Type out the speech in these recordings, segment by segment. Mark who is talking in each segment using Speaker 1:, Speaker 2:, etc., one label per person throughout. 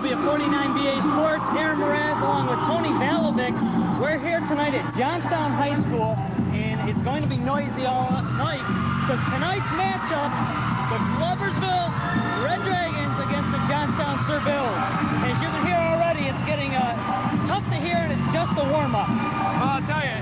Speaker 1: W49BA Sports, Aaron Moraz along with Tony Balovic. We're here tonight at Johnstown High School, and it's going to be noisy all night because tonight's matchup, the Gloversville Red Dragons against the Johnstown Sir Bills. As you can hear already, it's getting tough to hear, and it's just the warm-ups.
Speaker 2: Well, I'll tell you,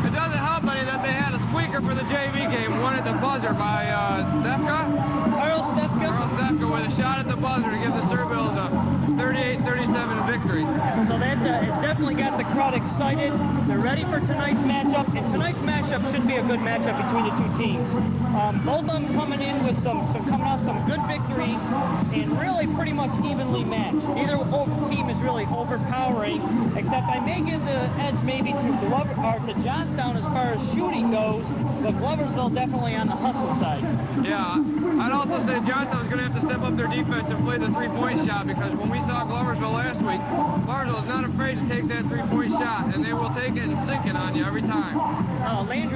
Speaker 2: it doesn't help any that they had a squeaker for the JV game, won at the buzzer by
Speaker 1: Earl Stefka.
Speaker 2: Earl Stefka with a shot at the buzzer to give the Sir Bills a 38-37 victory.
Speaker 1: Yeah, so that has definitely got the crowd excited. They're ready for tonight's matchup, and tonight's matchup should be a good matchup between the two teams. Both of them coming in with coming off some good victories, and really pretty much evenly matched. Neither team is really overpowering, except I may give the edge maybe to Johnstown as far as shooting goes, but Gloversville definitely on the hustle side.
Speaker 2: Yeah, I'd also say Johnstown's going to have to step up their defense and play the three-point shot, because when we saw Gloversville last week, Gloversville is not afraid to take that three-point shot, and they will take it and sink it on you every time.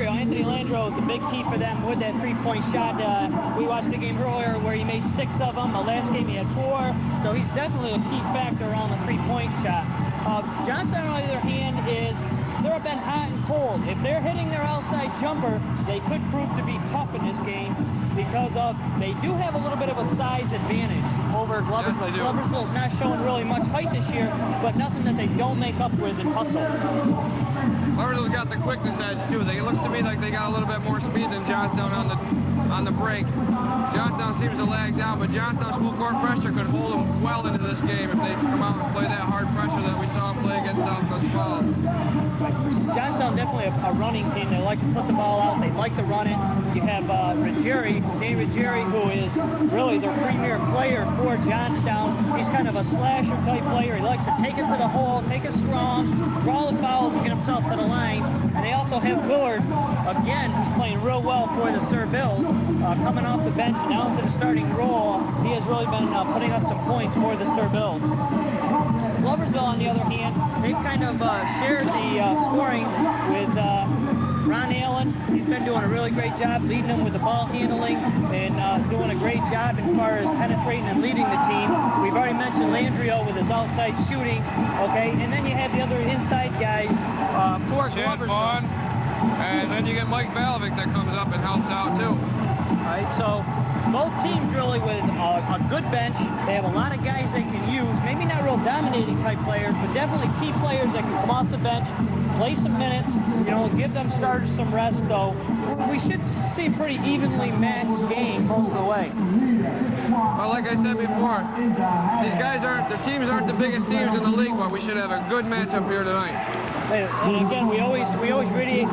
Speaker 1: Anthony Landreau is a big key for them with that three-point shot. We watched the game earlier where he made 6 of them. The last game he had 4, so he's definitely a key factor on the three-point shot. Johnstown, on the other hand, they've been hot and cold. If they're hitting their outside jumper, they could prove to be tough in this game because they do have a little bit of a size advantage over Gloversville.
Speaker 2: Yes,
Speaker 1: Gloversville's not showing really much height this year, but nothing that they don't make up with in hustle.
Speaker 2: Gloversville's got the quickness edge too. It looks to me like they got a little bit more speed than Johnstown on the break. Johnstown seems to lag down, but Johnstown's full court pressure could hold them well into this game if they come out and play that hard pressure that we saw them play against South Coast Falls.
Speaker 1: Johnstown definitely a running team. They like to put the ball out. They like to run it. You have Danny Ruggieri, who is really their premier player for Johnstown. He's kind of a slasher type player. He likes to take it to the hole, take it strong, draw the fouls, and get himself to the line. And they also have Willard, again, who's playing real well for the Sir Bills, coming off the bench and now into the starting role. He has really been putting up some points for the Sir Bills. Gloversville, on the other hand, they've kind of shared the scoring with Ron Allen. He's been doing a really great job leading them with the ball handling and doing a great job as far as penetrating and leading the team. We've already mentioned Landrio with his outside shooting, okay? And then you have the other inside guys for Gloversville.
Speaker 2: And then you get Mike Balovic that comes up and helps out too.
Speaker 1: All right, so both teams really with a good bench. They have a lot of guys they can use. Maybe not real dominating type players, but definitely key players that can come off the bench, play some minutes, give them starters some rest. So we should see a pretty evenly matched game most of the way.
Speaker 2: Well, like I said before, the teams aren't the biggest teams in the league, but we should have a good matchup here tonight.
Speaker 1: And again, we always reiterate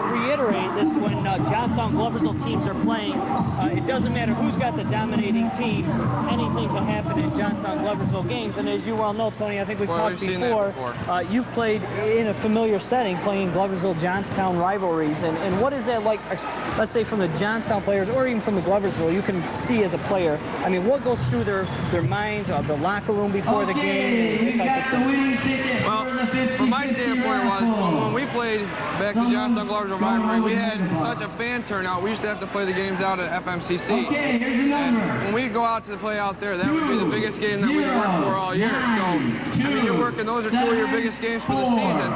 Speaker 1: this when Johnstown Gloversville teams are playing. It doesn't matter who's got the dominating team. Anything can happen in Johnstown Gloversville games. And as you well know, Tony, I think we've talked before. You've played in a familiar setting, playing Gloversville-Johnstown rivalries. And what is that like? Let's say from the Johnstown players, or even from the Gloversville, you can see as a player. I mean, what goes through their minds, the locker room before the game?
Speaker 2: Well, from my standpoint was, when we played back to Johnstown Gloversville rivalry, we had such a fan turnout. We used to have to play the games out at FMCC. And when we'd go out to play out there, that would be the biggest game that we'd work for all year. So, I mean, you're working, those are 2 of your biggest games for the season.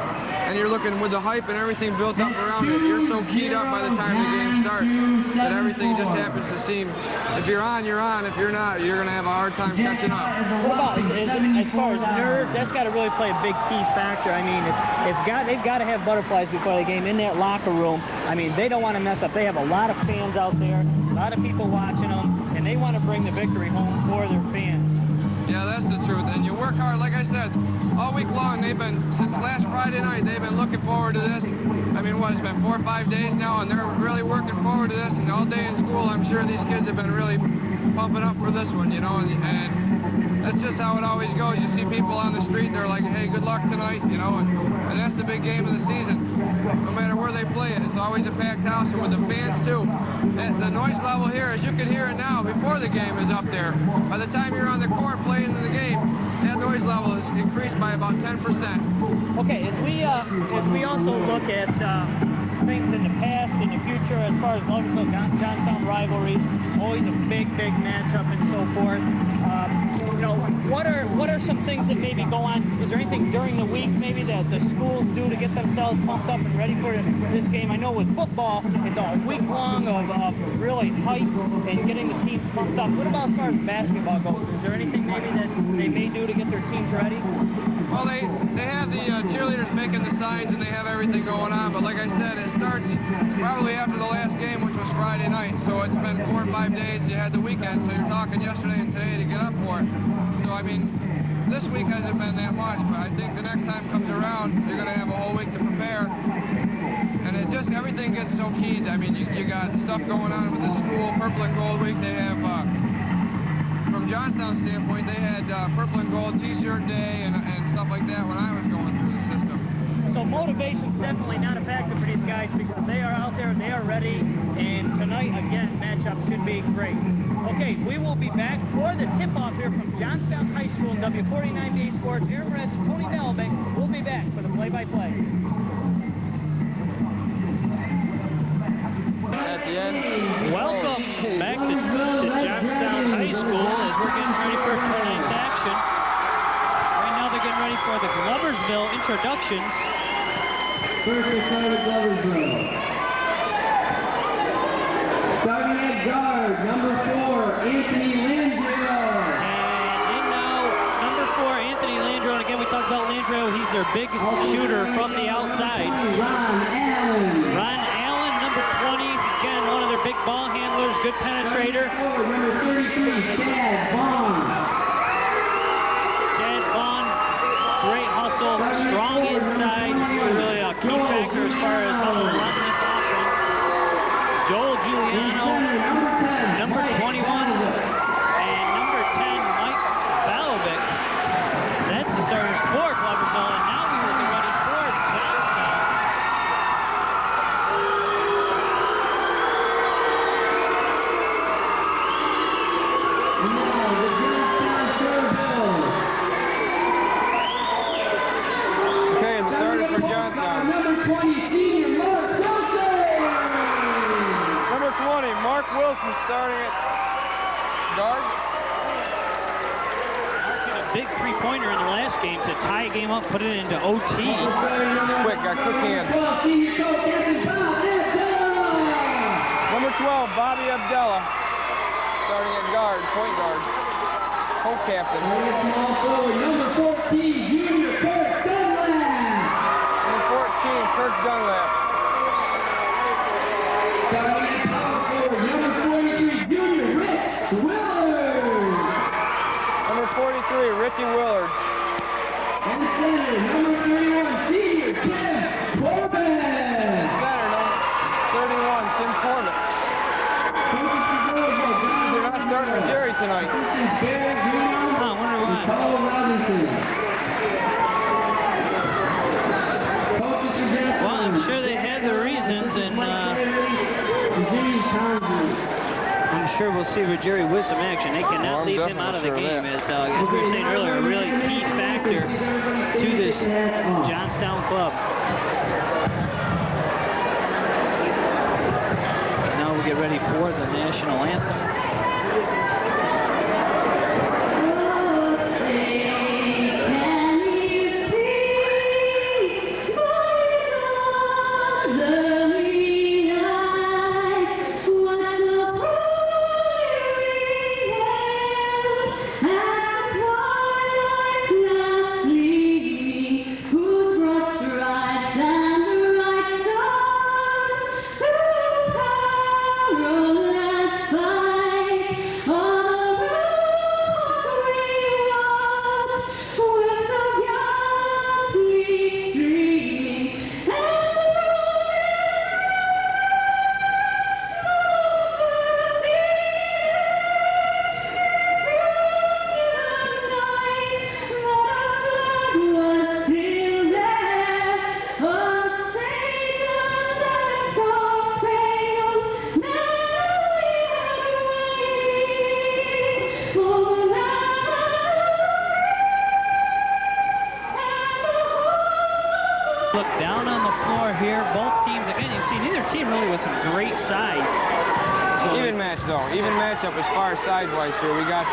Speaker 2: And you're looking with the hype and everything built up around it. You're so keyed up by the time the game starts that everything just happens to seem, if you're on, you're on. If you're not, you're going to have a hard time catching up.
Speaker 1: What about, as far as nerves, that's got to really play a big key factor. I mean, they've got to have butterflies before the game in that locker room. I mean, they don't want to mess up. They have a lot of fans out there, a lot of people watching them, and they want to bring the victory home for their fans.
Speaker 2: Yeah, that's the truth. And you work hard, like I said, all week long. Since last Friday night, they've been looking forward to this. I mean, it's been 4 or 5 days now, and they're really working forward to this. And all day in school, I'm sure these kids have been really pumping up for this one, and that's just how it always goes. You see people on the street, they're like, hey, good luck tonight, and that's the big game of the season. No matter where they play it, it's always a packed house, and with the fans too. The noise level here, as you can hear it now, before the game is up there. By the time you're on the court playing in the game, that noise level is increased by about 10%.
Speaker 1: Okay, as we also look at things in the past, in the future, as far as Gloversville-Johnstown rivalries, always a big matchup and so forth. What are some things that maybe go on? Is there anything during the week maybe that the schools do to get themselves pumped up and ready for this game? I know with football, it's a week long of really hype and getting the teams pumped up. What about as far as basketball goes? Is there anything maybe that they may do to get their teams ready?
Speaker 2: Well, they have the cheerleaders making the signs and they have everything going on, but like I said, it starts probably after the last game, which was Friday night, so it's been 4 or 5 days. You had the weekend, so you're talking yesterday and today to get up for it. So, I mean, this week hasn't been that much, but I think the next time comes around, you're going to have a whole week to prepare. And it just, everything gets so keyed. I mean, you got stuff going on with the school, Purple and Gold Week. They have, from Johnstown standpoint, they had Purple and Gold T-shirt day and stuff like that when I was going through the system.
Speaker 1: So motivation's definitely not a factor for these guys because they are out there, they are ready, and tonight, again, matchup should be great. Okay, we will be back for the tip-off here from Johnstown High School in W49BA Sports. Aaron Perez and Tony Malbeck will be back for the play-by-play.
Speaker 2: At the end.
Speaker 1: Welcome back to Johnstown High School as we're getting ready for tonight's action. Right now they're getting ready for the Gloversville introductions.
Speaker 3: First we start at Gloversville. Starting at guard, number 4, Anthony Landreau.
Speaker 1: And in now, number 4, Anthony Landreau. And again, we talked about Landreau. He's their big shooter from the outside.
Speaker 3: Ron Allen.
Speaker 1: Ron Allen, number 20. Again, one of their big ball handlers, good penetrator.
Speaker 3: Number 33, Chad Vaughn.
Speaker 1: Chad Vaughn, great hustle, strong inside. Really a key factor as far as how to run this offense. Joel Giuliano, number 21, and number 10, Mike Balovic. That's the starters for Gloversville, and now we will be ready for Johnstown.
Speaker 3: Now the Johnstown Sherville.
Speaker 2: Okay, and the starters for Johnstown.
Speaker 3: Number 20, senior Mark Wilson.
Speaker 2: Number 20, Mark Wilson starting at guard.
Speaker 1: Mark hit a big three-pointer in the last game to tie a game up, put it into OT.
Speaker 2: Quick, got quick hands.
Speaker 3: 12, senior coach Captain Bob Abdullah.
Speaker 2: Number 12, Bobby Abdullah, starting at guard, point guard, co-captain.
Speaker 3: Small forward, number 14, junior Kirk Dunlap.
Speaker 2: Number 14, Kirk Dunlap.
Speaker 3: Starting at power forward, number 43, junior Rich Willard.
Speaker 2: Number 43, Richie Willard.
Speaker 3: And center, number 31, senior Tim Corbin.
Speaker 2: Center, number 31, Tim Corbett. They're not starting with Jerry tonight.
Speaker 3: This is Barrett Green
Speaker 1: I wonder
Speaker 3: and
Speaker 1: why.
Speaker 3: Paul Robinson. Coaches for Jackson.
Speaker 1: Well, I'm sure they had their reasons, and
Speaker 3: Jimmy Townsend.
Speaker 1: I'm sure we'll see Jerry with some action. They cannot
Speaker 2: I'm
Speaker 1: leave him out of the
Speaker 2: definitely sure
Speaker 1: game,
Speaker 2: of that.
Speaker 1: as we were saying earlier, a really key factor to this Johnstown club. As now we get ready for the national anthem. Look down on the floor here. Both teams, again, you see neither team really with some great size. So
Speaker 2: Even match though, even matchup as far as size-wise here. We got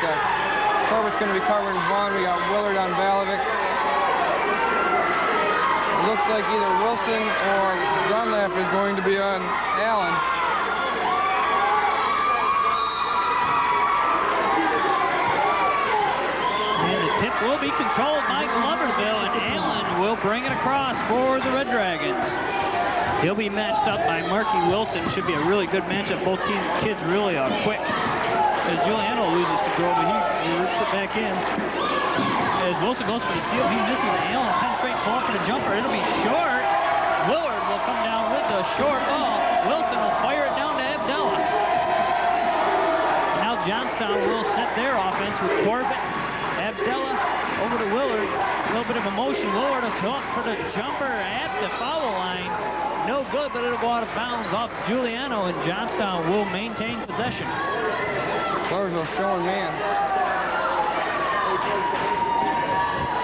Speaker 2: Corbett's going to be covering Vaughn. We got Willard on Balovic. Looks like either Wilson or Dunlap is going to be on Allen.
Speaker 4: And the tip will be controlled by Gloversville, and Allen will bring it across for the Red Dragons. He'll be matched up by Marky Wilson. Should be a really good matchup. Both kids really are quick. As Giuliano loses control, but he rips it back in. As Wilson goes for the steal, he misses the Allen. Penetrate ball for the jumper. It'll be short. Willard will come down with the short ball. Wilson will fire it down to Abdallah. Now Johnstown will set their offense with Corbett, Abdallah, over to Willard. A little bit of emotion. Willard will go up for the jumper at the foul line. No good, but it'll go out of bounds off Giuliano, and Johnstown will maintain possession.
Speaker 2: Gloversville showing man.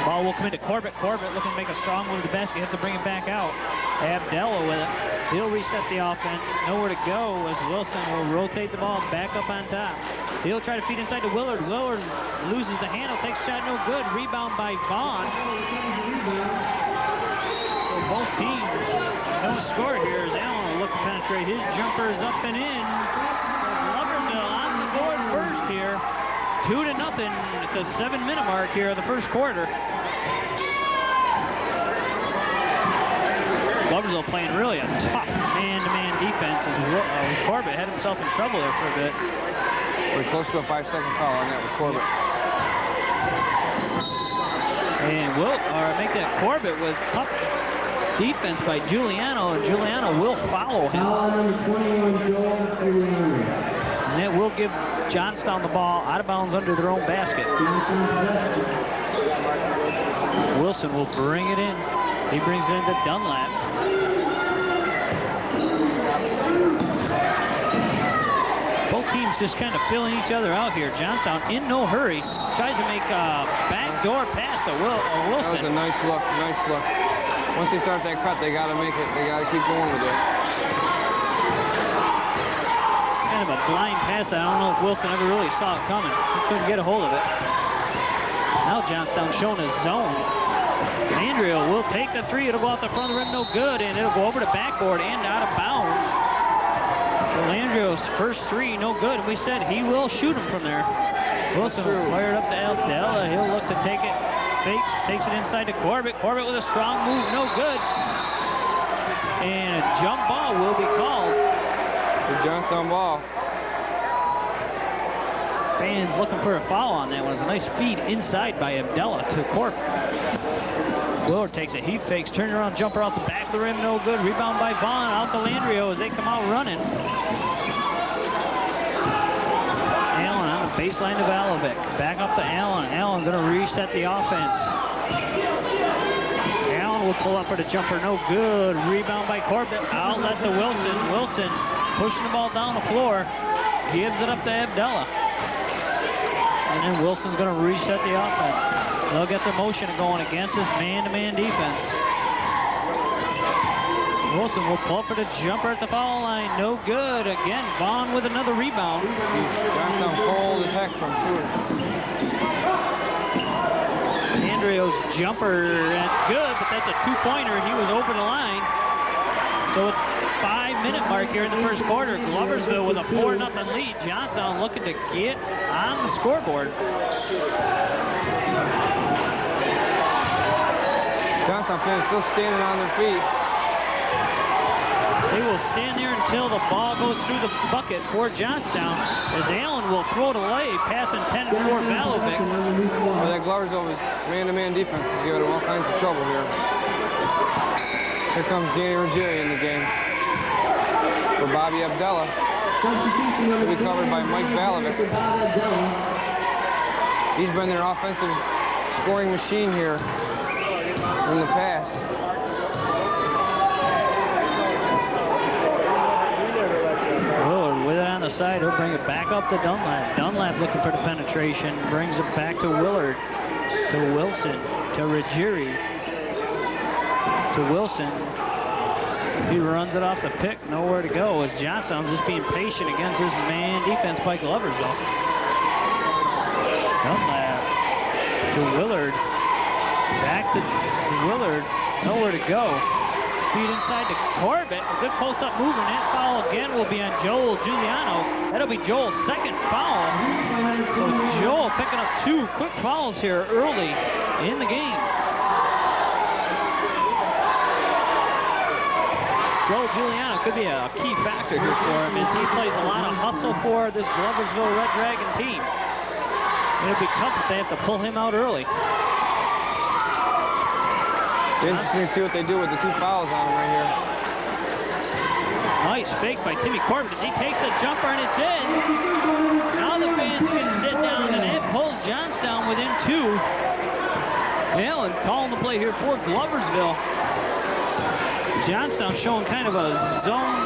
Speaker 4: Ball will come into Corbett. Corbett looking to make a strong move to the basket. You have to bring it back out. Abdallah with it. He'll reset the offense. Nowhere to go as Wilson will rotate the ball back up on top. He'll try to feed inside to Willard. Willard loses the handle, takes a shot, no good. Rebound by Vaughn. So both teams don't score here as Allen will look to penetrate. His jumper is up and in. Gloversville on the board first here. 2-0 at the 7-minute mark here of the first quarter. Gloversville playing really a tough man-to-man defense as Corbett had himself in trouble there for a bit.
Speaker 2: We're close to a 5-second foul on that with Corbett.
Speaker 4: And make that Corbett with tough defense by Giuliano, and Giuliano will follow him. And that will give Johnstown the ball out of bounds under their own basket. Wilson will bring it in. He brings it into Dunlap. Both teams just kind of filling each other out here. Johnstown in no hurry. Tries to make a backdoor pass to Wilson.
Speaker 2: That was a nice look, nice look. Once they start that cut, they got to make it. They got to keep going with it.
Speaker 4: Kind of a blind pass. I don't know if Wilson ever really saw it coming. He couldn't get a hold of it. Now Johnstown showing his zone. Andrea will take the three. It'll go off the front of the rim, no good, and it'll go over the backboard and out of bounds. So Landrio's first three, no good. And we said he will shoot him from there. Wilson will fire it up to Abdallah. He'll look to take it. Fakes, takes it inside to Corbett. Corbett with a strong move, no good. And a jump ball will be called.
Speaker 2: The Johnstown ball.
Speaker 4: Fans looking for a foul on that one. It's a nice feed inside by Abdallah to Corbett. Willard takes it. He fakes, turn around, jumper out the back of the rim, no good. Rebound by Vaughn, out to Landrio as they come out running. Allen on the baseline of Balovic. Back up to Allen. Allen going to reset the offense. Allen will pull up for the jumper, no good. Rebound by Corbett. Outlet to Wilson. Wilson pushing the ball down the floor. Gives it up to Abdallah. And then Wilson's going to reset the offense. They'll get the motion going against this man-to-man defense. Wilson will pull up for the jumper at the foul line. No good. Again, Vaughn with another rebound.
Speaker 2: Johnstown cold as heck from shooting.
Speaker 4: Andreo's jumper, that's good, but that's a two-pointer. He was over the line. So it's 5-minute mark here in the first quarter. Gloversville with a 4-0 lead. Johnstown looking to get on the scoreboard.
Speaker 2: Johnstown fans still standing on their feet.
Speaker 4: They will stand there until the ball goes through the bucket for Johnstown, as Allen will throw it away, passing 10 for Balovic.
Speaker 2: Well, that Gloversville man-to-man defense is giving them all kinds of trouble here. Here comes Danny Ruggieri in the game for Bobby Abdallah. He'll be covered by Mike Balovic. He's been their offensive scoring machine here in the past.
Speaker 4: Willard with it on the side. He'll bring it back up to Dunlap. Dunlap looking for the penetration. Brings it back to Willard. To Wilson. To Ruggieri. To Wilson. He runs it off the pick. Nowhere to go as Johnstown's just being patient against this man defense by Gloversville. Dunlap To Willard. Back to Willard. Nowhere to go. Feed inside to Corbett. A good post-up move, and that foul again will be on Joel Giuliano. That'll be Joel's second foul. So Joel picking up 2 quick fouls here early in the game. Joel Giuliano could be a key factor here for him as he plays a lot of hustle for this Gloversville Red Dragon team. It'll be tough if they have to pull him out early.
Speaker 2: Interesting to see what they do with the 2 fouls on him right here.
Speaker 4: Nice fake by Timmy Corbett as he takes the jumper and it's in. Now the fans can sit down and it pulls Johnstown within 2. Allen calling the play here for Gloversville. Johnstown showing kind of a zone.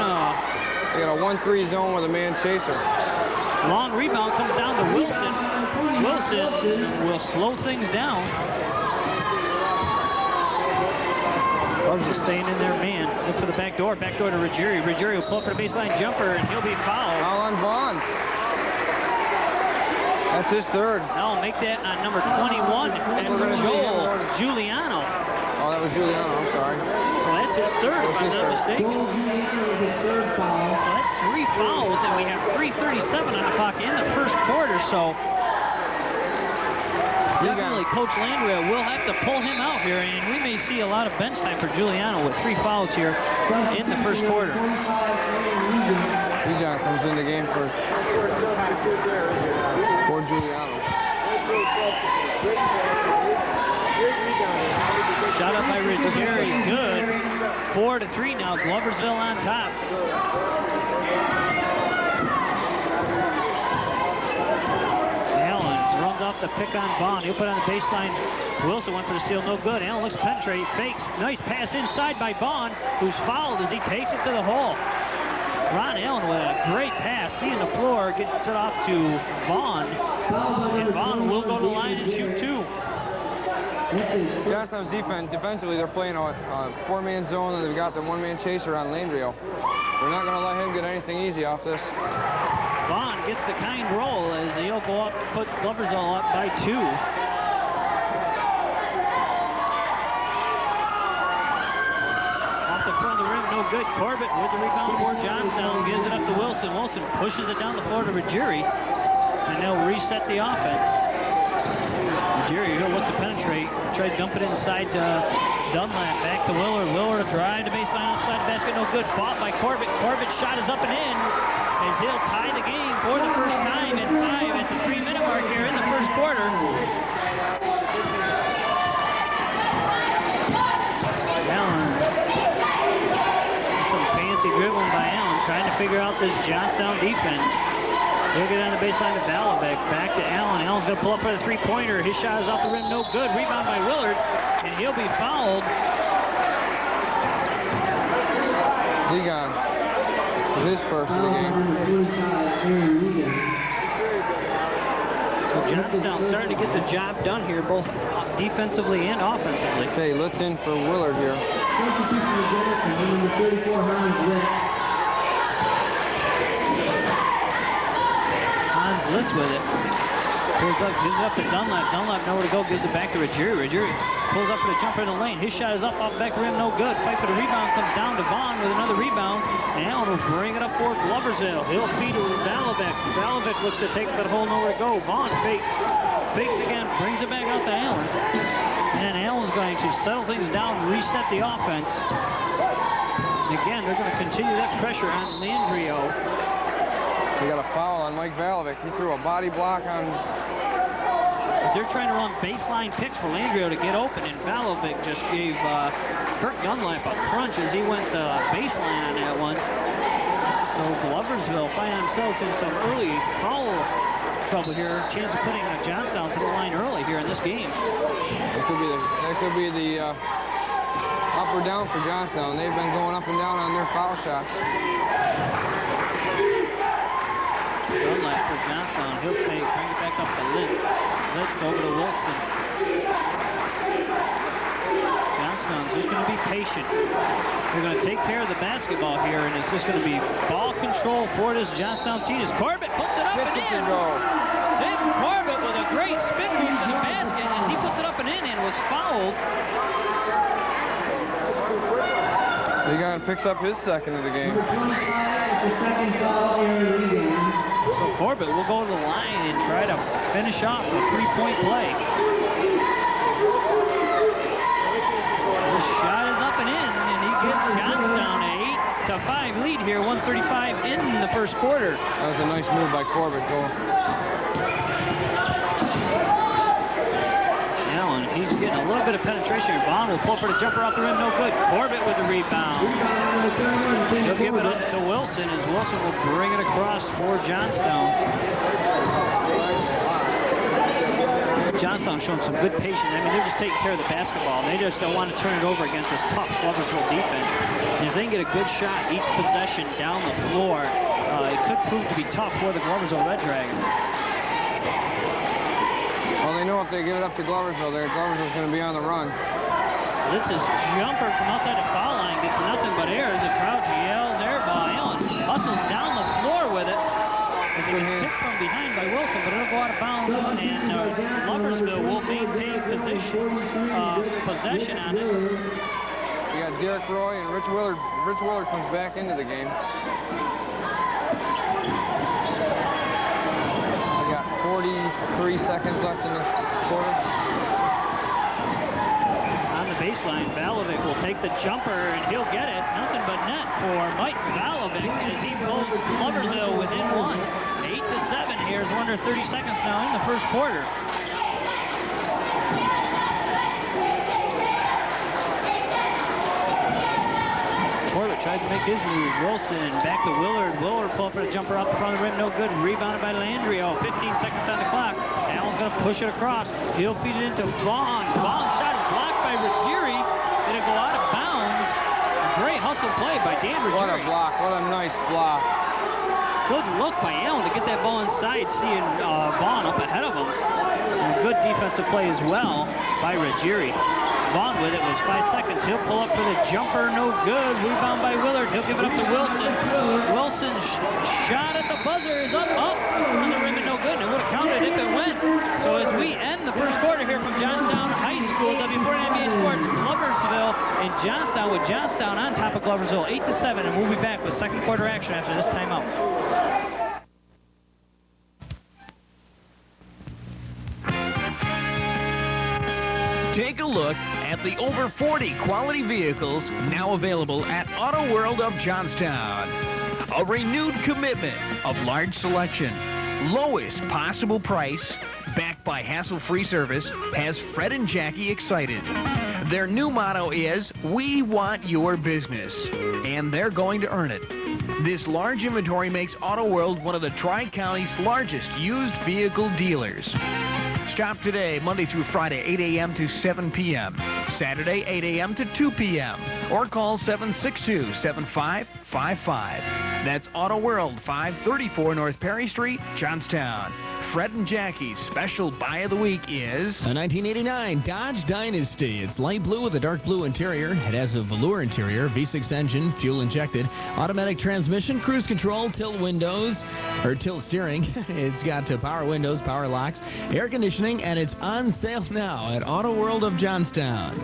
Speaker 2: They got a 1-3 zone with a man chaser.
Speaker 4: Long rebound comes down to Wilson. Wilson will slow things down. Gloversville staying in their man. Look for the back door. Back door to Ruggieri. Ruggieri will pull up for the baseline jumper and he'll be fouled.
Speaker 2: Foul on Vaughn. That's his 3rd.
Speaker 4: Now make that on number 21. That's Joel Giuliano.
Speaker 2: Oh, that was Giuliano. I'm sorry.
Speaker 4: So that's his 3rd, if I'm not mistaken. So that's 3 fouls, and we have 3:37 on the clock in the first quarter. So definitely Coach Landria will have to pull him out here, and we may see a lot of bench time for Giuliano with 3 fouls here in the first quarter.
Speaker 2: Dijon comes in the game for Giuliano.
Speaker 4: Shot up by Ruggieri, good. 4-3 now, Gloversville on top. Allen runs off the pick on Vaughn. He'll put on the baseline. Wilson went for the steal, no good. Allen looks to penetrate, fakes. Nice pass inside by Vaughn, who's fouled as he takes it to the hole. Ron Allen with a great pass, seeing the floor, gets it off to Vaughn. And Vaughn will go to the line and shoot 2.
Speaker 2: Johnstown's defensively, they're playing a 4-man zone, and they've got the 1-man chaser on Landrio. They're not going to let him get anything easy off this.
Speaker 4: Vaughn gets the kind roll as he'll go up, put Gloversville up by 2. Off the front of the rim, no good. Corbett with the rebound for Johnstown, gives it up to Wilson. Wilson pushes it down the floor to Ruggieri, and they'll reset the offense. Ruggieri here look to penetrate, try to dump it inside to Dunlap, back to Willard. Willard a drive to baseline outside the basket, no good. Fought by Corbett. Corbett's shot is up and in as he'll tie the game for the first time at 5 at the 3-minute mark here in the first quarter. Allen. Some fancy dribbling by Allen, trying to figure out this Johnstown defense. He'll get on the baseline to Balavec. Back to Allen. Allen's going to pull up for the 3-pointer. His shot is off the rim, no good. Rebound by Willard, and he'll be fouled.
Speaker 2: Ligon with his first of the game.
Speaker 4: So Johnstown starting to get the job done here, both defensively and offensively.
Speaker 2: Okay, looked in for Willard here.
Speaker 4: Litz with it. Pulls up, gives it up to Dunlap. Dunlap nowhere to go, gives it back to Ruggieri. Ruggieri pulls up for the jumper in the lane. His shot is up off back rim, no good. Fight for the rebound, comes down to Vaughn with another rebound. And Allen will bring it up for Gloversville. He'll feed it with Balavec. Balavec looks to take it, but the hole nowhere to go. Vaughn fakes again, brings it back out to Allen. And Allen's going to settle things down, reset the offense. And again, they're going to continue that pressure on Landrio.
Speaker 2: They got a foul on Mike Balavec. He threw a body block on.
Speaker 4: They're trying to run baseline picks for Landrio to get open, and Balavec just gave Kirk Dunlap a crunch as he went baseline on that one. So Gloversville find themselves in some early foul trouble here. Chance of putting Johnstown to the line early here in this game.
Speaker 2: That could be the up or down for Johnstown. They've been going up and down on their foul shots.
Speaker 4: Dunlap for Johnstown. He'll bring it back up to Litz. Litz over to Wilson. Johnstown's just going to be patient. They're going to take care of the basketball here, and it's just going to be ball control for this Johnstown team. As Corbett puts it up and in. Dave Corbett with a great spin move to the basket as he hold.
Speaker 2: Egon picks up his second of the game.
Speaker 3: Number 25 is the second foul area rebound.
Speaker 4: So Corbett will go to the line and try to finish off a three-point play. The shot is up and in, and he gives Johnstown a 8-5 lead here, 1:35 in the first quarter.
Speaker 2: That was a nice move by Corbett, Cole.
Speaker 4: Allen, he's getting a little bit of penetration. Vaughn will pull for the jumper off the rim, no good. Corbett with the rebound. He'll give it up to Wilson, as Wilson will bring it across for Johnstown. Johnstown showing some good patience. I mean, they're just taking care of the basketball. They just don't want to turn it over against this tough Gloversville defense. And if they can get a good shot each possession down the floor, it could prove to be tough for the Gloversville Red Dragons.
Speaker 2: Well, they know if they get it up to Gloversville there, Gloversville's going to be on the run.
Speaker 4: This is jumper from outside the foul line. Gets nothing but air as the crowd yells air ball. Allen hustles down the floor with it. It's picked from behind by Wilson, but it'll go out of bounds, and Gloversville will maintain possession on it.
Speaker 2: You got Derek Roy and Rich Willard. Rich Willard comes back into the game. I got 43 seconds left in the quarter.
Speaker 4: On the baseline, Valovic will take the jumper, and he'll get it. Nothing but net for Mike Valovic as he pulls Gloversville within one. 8-7 here. Is under 30 seconds now in the first quarter. Corbett tried to make his move. Wilson back to Willard. Willard pulled for the jumper off the front of the rim. No good. Rebounded by Landrio. 15 seconds on the clock. Allen's going to push it across. He'll feed it into Vaughn. Vaughn's shot is blocked by Ruggieri. It'll go out of bounds. Great hustle play by Dan Ruggieri.
Speaker 2: What a block. What a nice block.
Speaker 4: Good look by Allen to get that ball inside, seeing Vaughn up ahead of him. And good defensive play as well by Ruggieri. Vaughn with it was 5 seconds. He'll pull up for the jumper, no good. Rebound by Willard. He'll give it up to Wilson. Wilson's shot at the buzzer is up on the rim and no good. And it would have counted if it went. So as we end the first quarter here from Johnstown High School, W4 NBA Sports, Gloversville and Johnstown, with Johnstown on top of Gloversville, 8-7, and we'll be back with second quarter action after this timeout.
Speaker 5: Take a look at the over 40 quality vehicles now available at Auto World of Johnstown. A renewed commitment of large selection, lowest possible price, backed by hassle-free service, has Fred and Jackie excited. Their new motto is, "We want your business," and they're going to earn it. This large inventory makes Auto World one of the Tri-County's largest used vehicle dealers. Shop today, Monday through Friday, 8 a.m. to 7 p.m. Saturday, 8 a.m. to 2 p.m. Or call 762-7555. That's Auto World, 534 North Perry Street, Johnstown. Fred and Jackie's special buy of the week is
Speaker 6: a 1989 Dodge Dynasty. It's light blue with a dark blue interior. It has a velour interior, V6 engine, fuel injected, automatic transmission, cruise control, tilt windows, or tilt steering. It's got power windows, power locks, air conditioning, and it's on sale now at Auto World of Johnstown.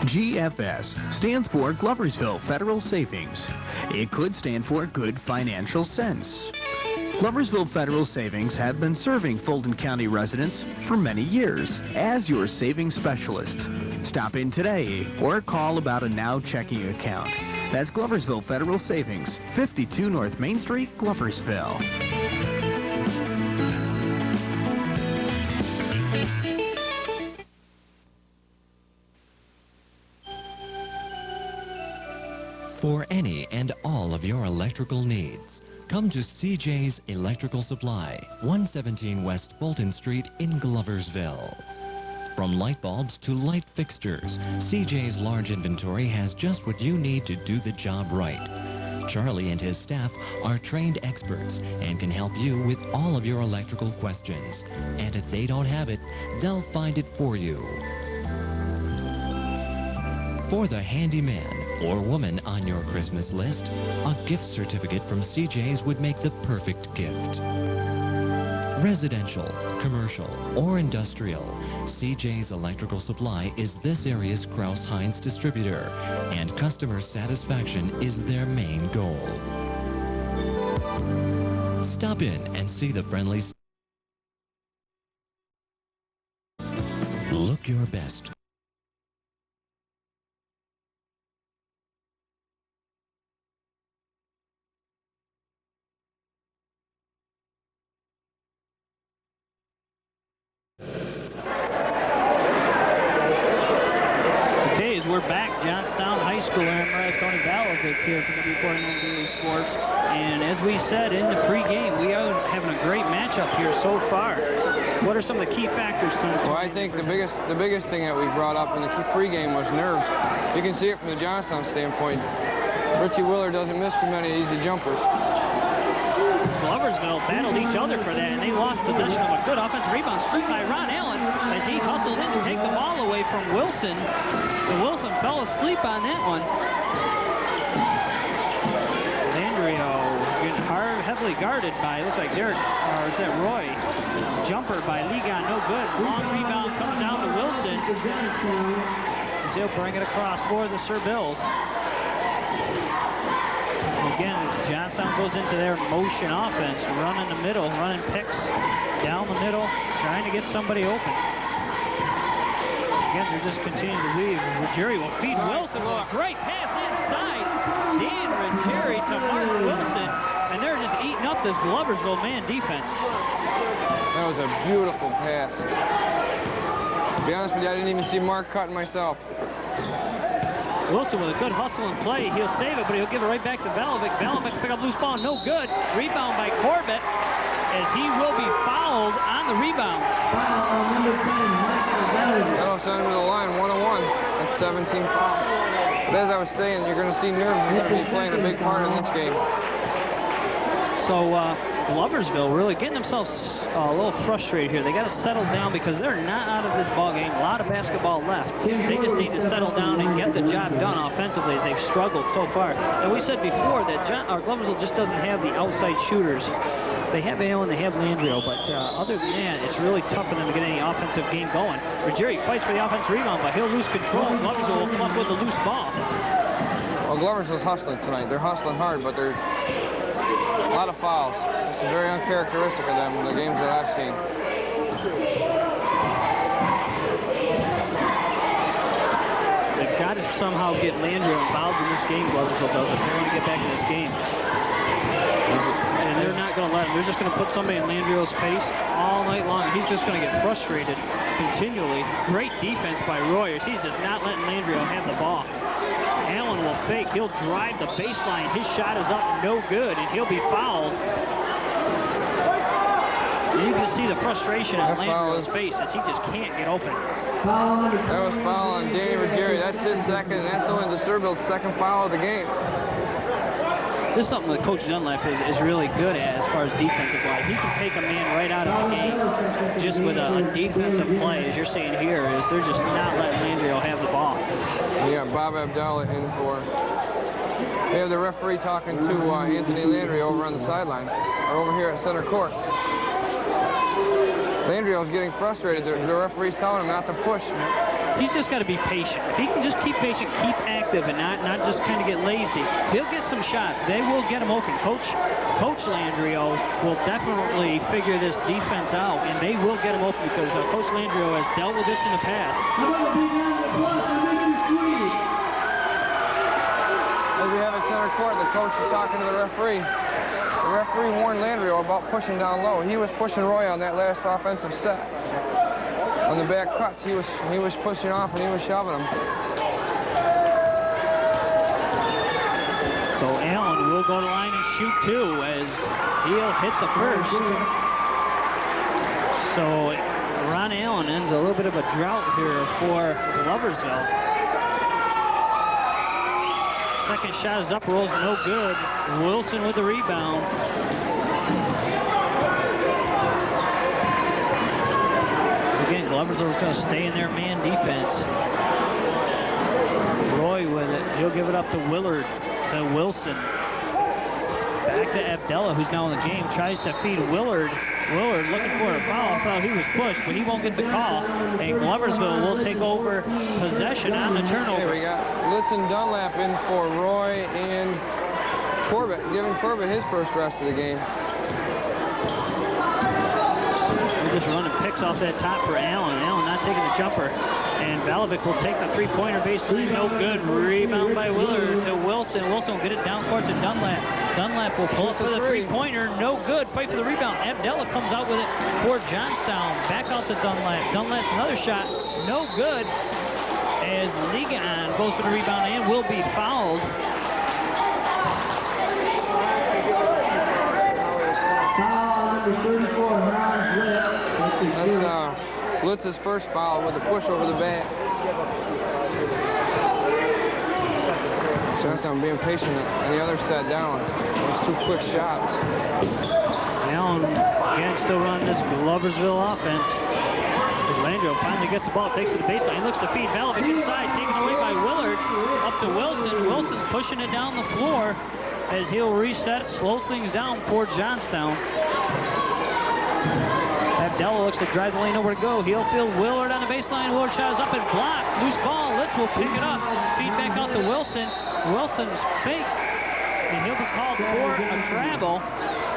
Speaker 5: GFS stands for Gloversville Federal Savings. It could stand for Good Financial Sense. Gloversville Federal Savings have been serving Fulton County residents for many years as your savings specialist. Stop in today or call about a Now checking account. That's Gloversville Federal Savings, 52 North Main Street, Gloversville.
Speaker 7: For any and all of your electrical needs, come to CJ's Electrical Supply, 117 West Fulton Street in Gloversville. From light bulbs to light fixtures, CJ's large inventory has just what you need to do the job right. Charlie and his staff are trained experts and can help you with all of your electrical questions. And if they don't have it, they'll find it for you. For the handyman or woman on your Christmas list, a gift certificate from CJ's would make the perfect gift. Residential, commercial, or industrial, CJ's Electrical Supply is this area's Krauss-Heinz distributor, and customer satisfaction is their main goal. Stop in and see the friendly... Look your best.
Speaker 4: We're back, Johnstown High School. I'm Tony Balovic here from the Reporting on Daily Sports. And as we said in the pregame, we are having a great matchup here so far. What are some of the key factors to
Speaker 2: Well, I think the biggest thing that we brought up in the pregame was nerves. You can see it from the Johnstown standpoint. Richie Willer doesn't miss too many easy jumpers.
Speaker 4: Gloversville battled each other for that, and they lost possession of a good offensive rebound stripped by Ron Allen as he hustled in to take the ball away from Wilson. So Wilson fell asleep on that one. Landrio getting heavily guarded by, looks like Derek, or is that Roy? Jumper by Ligon, no good. Long rebound comes down to Wilson. He'll bring it across for the Sir Bills. Again, Johnstown goes into their motion offense, running the middle, running picks down the middle, trying to get somebody open. Again, they're just continuing to weave. Ruggieri will feed Wilson with a great pass inside. Dan Ruggieri to Mark Wilson, and they're just eating up this Gloversville man defense.
Speaker 2: That was a beautiful pass. To be honest with you, I didn't even see Mark cutting myself.
Speaker 4: Wilson with a good hustle and play. He'll save it, but he'll give it right back to Balovic. Balovic pick up loose ball, no good. Rebound by Corbett as he will be fouled on the rebound.
Speaker 3: Foul number 10, Michael Balovic.
Speaker 2: That'll send him to the line, 1-on-1. That's 17 fouls. But as I was saying, you're going to see nerves are going to be playing a big part in this game.
Speaker 4: So Gloversville really getting themselves a little frustrated here. They got to settle down because they're not out of this ball game. A lot of basketball left. They just need to settle down and get the job done offensively as they've struggled so far. And we said before that Gloversville just doesn't have the outside shooters. They have Allen, they have Landrio, but other than that, it's really tough for them to get any offensive game going. Ruggieri fights for the offensive rebound, but he'll lose control. Gloversville will come up with a loose ball.
Speaker 2: Well, Gloversville's hustling tonight. They're hustling hard, but they're a lot of fouls. It's very uncharacteristic of them in the games that I've seen.
Speaker 4: They've got to somehow get Landrio involved in this game, Gloversville does, if they want to get back in this game. And they're not going to let him. They're just going to put somebody in Landrio's face all night long. He's just going to get frustrated continually. Great defense by Royers. He's just not letting Landrio have the ball. Allen will fake. He'll drive the baseline. His shot is up, no good, and he'll be fouled. And you can see the frustration on Landrio's face as he just can't get open.
Speaker 2: That was foul on Danny Ruggieri. That's his second, and that's only the Serbill's second foul of the game.
Speaker 4: This is something that Coach Dunlap is really good at as far as defensive wise. He can take a man right out of the game just with a defensive play, as you're seeing here, is they're just not letting Landrio have the ball.
Speaker 2: You got Bob Abdallah in for... They have the referee talking to Anthony Landrio over on the sideline, or over here at center court. Landrio's getting frustrated. The referee's telling him not to push.
Speaker 4: He's just got to be patient. If he can just keep patient, keep active, and not just kind of get lazy, he'll get some shots. They will get him open. Coach Landrio will definitely figure this defense out, and they will get him open because Coach Landrio has dealt with this in the past.
Speaker 2: As we have at center court, the coach is talking to the referee. The referee warned Landrio about pushing down low. He was pushing Roy on that last offensive set. On the back cuts, he was pushing off and he was shoving him.
Speaker 4: So Allen will go to line and shoot two as he'll hit the first. So Ron Allen ends a little bit of a drought here for Gloversville. Second shot is up, rolls no good. Wilson with the rebound. So again, Gloversville's going to stay in their man defense. Roy with it. He'll give it up to Willard, to Wilson. Back to Abdella, who's now in the game. Tries to feed Willard. Willard looking for a foul. Thought he was pushed, but he won't get the call. And Gloversville will take over possession on the turnover.
Speaker 2: Okay, we got Litz and Dunlap in for Roy and Corbett, giving Corbett his first rest of the game.
Speaker 4: They're just running picks off that top for Allen. Allen not taking the jumper. And Balovic will take the three-pointer baseline. No good. Rebound by Willard to Wilson. Wilson will get it down court to Dunlap. Dunlap will pull up for the three-pointer. No good. Fight for the rebound. Abdella comes out with it for Johnstown. Back out to Dunlap. Dunlap's another shot. No good. As Ligon goes for the rebound and will be fouled.
Speaker 3: Foul number 34,
Speaker 2: That's Litz's first foul with a push over the bat. Johnstown being patient on the other side down. Those two quick shots.
Speaker 4: Allen again still running this Gloversville offense. As Landro finally gets the ball, takes it to the baseline, looks to feed Balovic inside, taken away by Willard. Up to Wilson. Wilson pushing it down the floor as he'll reset, slow things down for Johnstown. Abdella looks to drive the lane over to go. He'll field Willard on the baseline. Willard shot is up and blocked. Loose ball. Litz will pick it up. Feed back out to Wilson. Wilson's fake. And he'll be called for a travel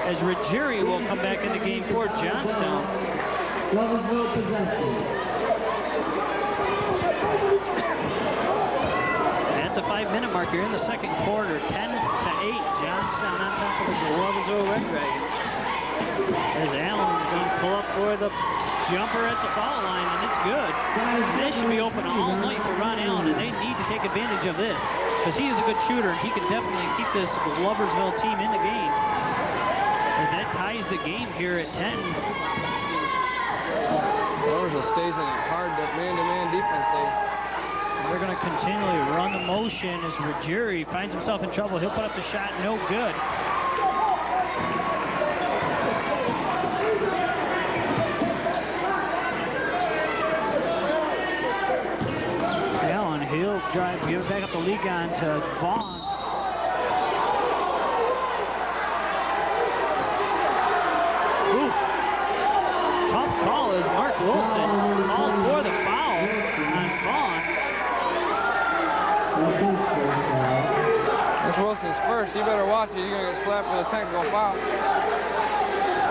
Speaker 4: as Ruggieri will come back in the game for Johnstown.
Speaker 3: Gloversville possession.
Speaker 4: At the 5-minute mark here in the second quarter, 10-8. Johnstown on top of the Gloversville Red Dragons. As Allen's going to pull up for the jumper at the foul line, and it's good. They should be open all night for Ron Allen, and they need to take advantage of this because he is a good shooter, and he can definitely keep this Gloversville team in the game. As that ties the game here at 10.
Speaker 2: Gloversville stays in a hard man-to-man defense.
Speaker 4: They're going to continually run the motion as Ruggieri finds himself in trouble. He'll put up the shot, no good. He'll drive, give it back up the league on to Vaughn. Ooh. Tough call as Mark Wilson called for the foul on Vaughn.
Speaker 2: That's Wilson's first. You better watch it. You're going to get slapped with a technical foul.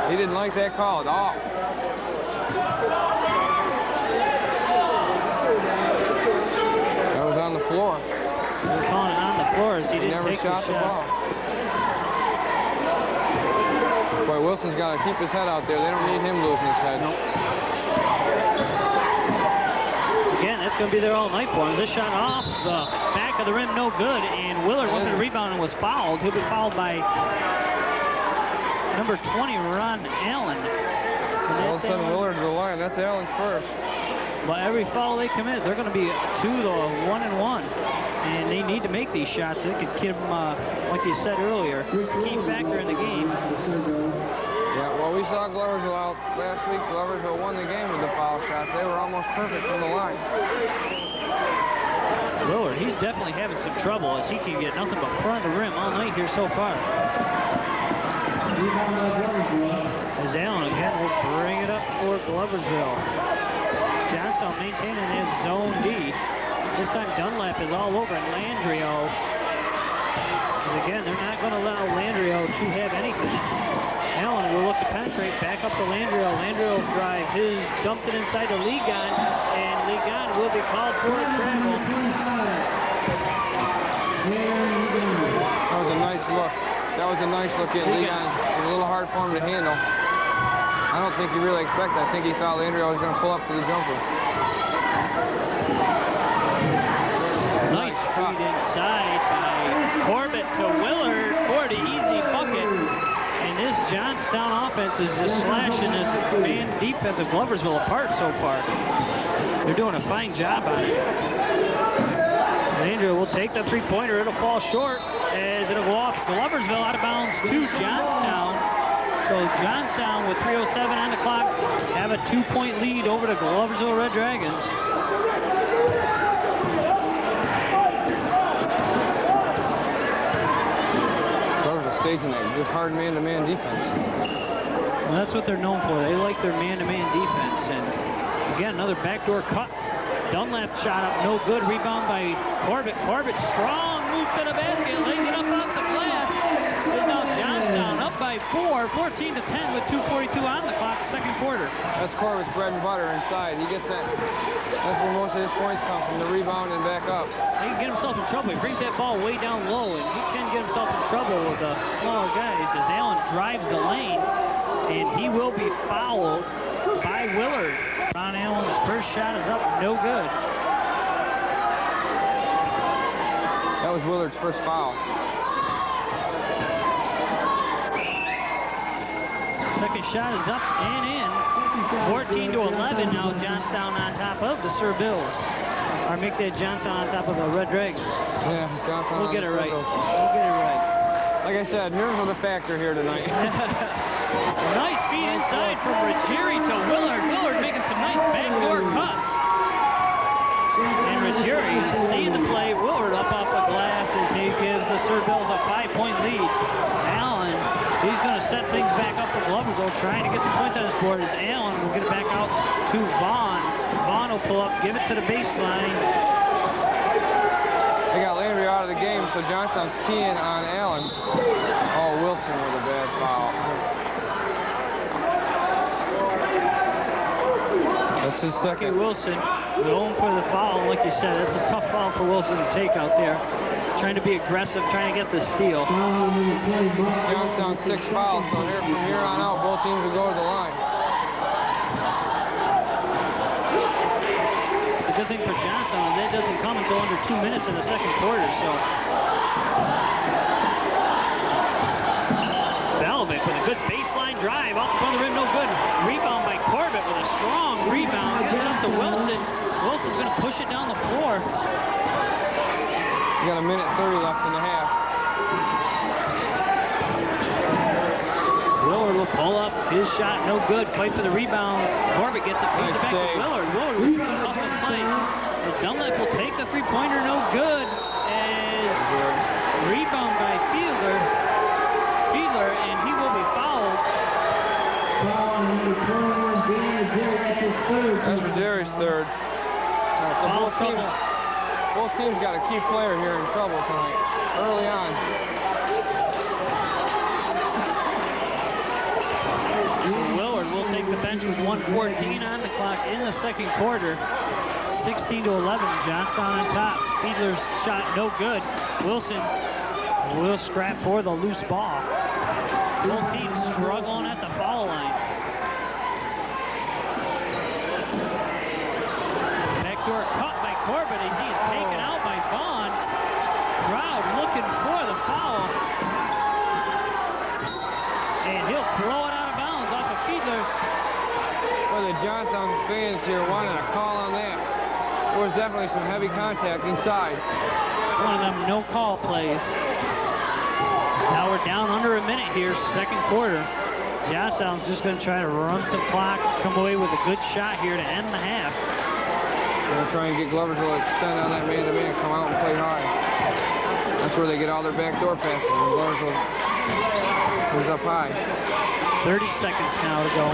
Speaker 2: He didn't like that call at all. On the floor.
Speaker 4: They're calling it on the floor as he didn't
Speaker 2: never
Speaker 4: take
Speaker 2: shot the ball. Boy, Wilson's got to keep his head out there. They don't need him losing his head.
Speaker 4: Nope. Again, that's going to be there all night for him. This shot off the back of the rim, no good. And Willard went to the rebound and was fouled. He'll be fouled by number 20, Ron Allen.
Speaker 2: All of a sudden, Willard to the line. That's Allen's first.
Speaker 4: But every foul they commit, they're going to be 2-1-1. And they need to make these shots. They could give them, like you said earlier, key factor in the game.
Speaker 2: Yeah, well, we saw Gloversville out last week. Gloversville won the game with the foul shots. They were almost perfect from the line.
Speaker 4: Willard, he's definitely having some trouble as he can get nothing but front of the rim all night here so far. As Allen again will bring it up for Gloversville. Johnstown maintaining his zone D. This time Dunlap is all over and Landrio. And again, they're not going to allow Landrio to have anything. Allen will look to penetrate back up to Landrio. Landrio will drive his, dumps it inside to Ligon, and Ligon will be called for a travel.
Speaker 2: That was a nice look. That was a nice look at Ligon. It was a little hard for him to handle. I don't think he really expected. I think he thought Landrio was going to pull up for the jumper.
Speaker 4: Nice feed inside by Corbett to Willard for the easy bucket. And this Johnstown offense is just slashing this man defense of Gloversville apart so far. They're doing a fine job on it. Landrio will take the three-pointer. It'll fall short as it'll go off Gloversville out of bounds to Johnstown. So Johnstown with 3:07 on the clock have a 2-point lead over the Gloversville Red Dragons.
Speaker 2: stays in that good hard man-to-man defense.
Speaker 4: Well, that's what they're known for. They like their man-to-man defense. And again, another backdoor cut. Dunlap shot up, no good. Rebound by Corbett. Corbett, strong move to the basket, lays it up off the glass. Is now Johnstown up by 4, 14 to 10 with 2:42 on the clock, second quarter.
Speaker 2: That's Corbett's bread and butter inside. He gets that. That's where most of his points come from, the rebound and back up.
Speaker 4: He can get himself in trouble. He brings that ball way down low, and he can get himself in trouble with the smaller guys as Allen drives the lane, and he will be fouled by Willard. Ron Allen's first shot is up, no good.
Speaker 2: That was Willard's first foul.
Speaker 4: Second shot is up and in. 14 to 11 now. Johnstown on top of the Sir Bills. Or make that Johnstown on top of the Red Dragons.
Speaker 2: Yeah, Johnstown.
Speaker 4: We'll get it right. We'll get it right.
Speaker 2: Like I said, nerves are the factor here tonight.
Speaker 4: Nice feed inside from Ruggieri to Willard. Willard making some nice backdoor cuts. And Ruggieri seeing the play. Willard up off the glass as he gives the Sir Bills a 5-point lead. Allen, he's going to set things back up for Gloversville, trying to get some points on his board as Allen will get it back out to Vaughn. Vaughn will pull up, give it to the baseline.
Speaker 2: They got Landry out of the game, so Johnstown's keying on Allen. Oh, Wilson with a bad foul. That's his second.
Speaker 4: Wilson going for the foul. Like you said, it's a tough foul for Wilson to take out there. Trying to be aggressive, trying to get the steal.
Speaker 2: Johnstown 6 fouls, so from here on out, both teams will go to the line.
Speaker 4: The good thing for Johnstown is that doesn't come until under 2 minutes in the second quarter, so. Balovic with a good baseline drive off the front of the rim, no good. Rebound by Corbett with a strong rebound. Gives it up to Wilson. Wilson's going to push it down the floor.
Speaker 2: You got a minute 30 left in the half.
Speaker 4: Willard will pull up. His shot, no good. Fight for the rebound. Corbett gets it. Feeds it back to Willard. Willard was up and play. Dunlap will take the three-pointer, no good. As rebound by Fiedler, and he will be fouled.
Speaker 2: That's Ruggieri's third. Both teams got a key player here in trouble tonight, early on.
Speaker 4: Willard will take the bench with 1:14 on the clock in the second quarter. 16 to 11, Johnstown on top. Fiedler's shot no good. Wilson will scrap for the loose ball. Both teams struggling at the foul line. Backdoor cut by Corbett as he is taken out by Vaughn. Crowd looking for the foul. And he'll throw it out of bounds off of Fiedler.
Speaker 2: Well, the Johnstown fans here wanted a call on that. There was definitely some heavy contact inside.
Speaker 4: One of them no-call plays. Now we're down under a minute here, second quarter. Johnstown's just going to try to run some clock, come away with a good shot here to end the half.
Speaker 2: They're going to try and get Gloversville to extend on that man-to-man, come out and play hard. That's where they get all their backdoor passes. And Gloversville goes up high.
Speaker 4: 30 seconds now to go.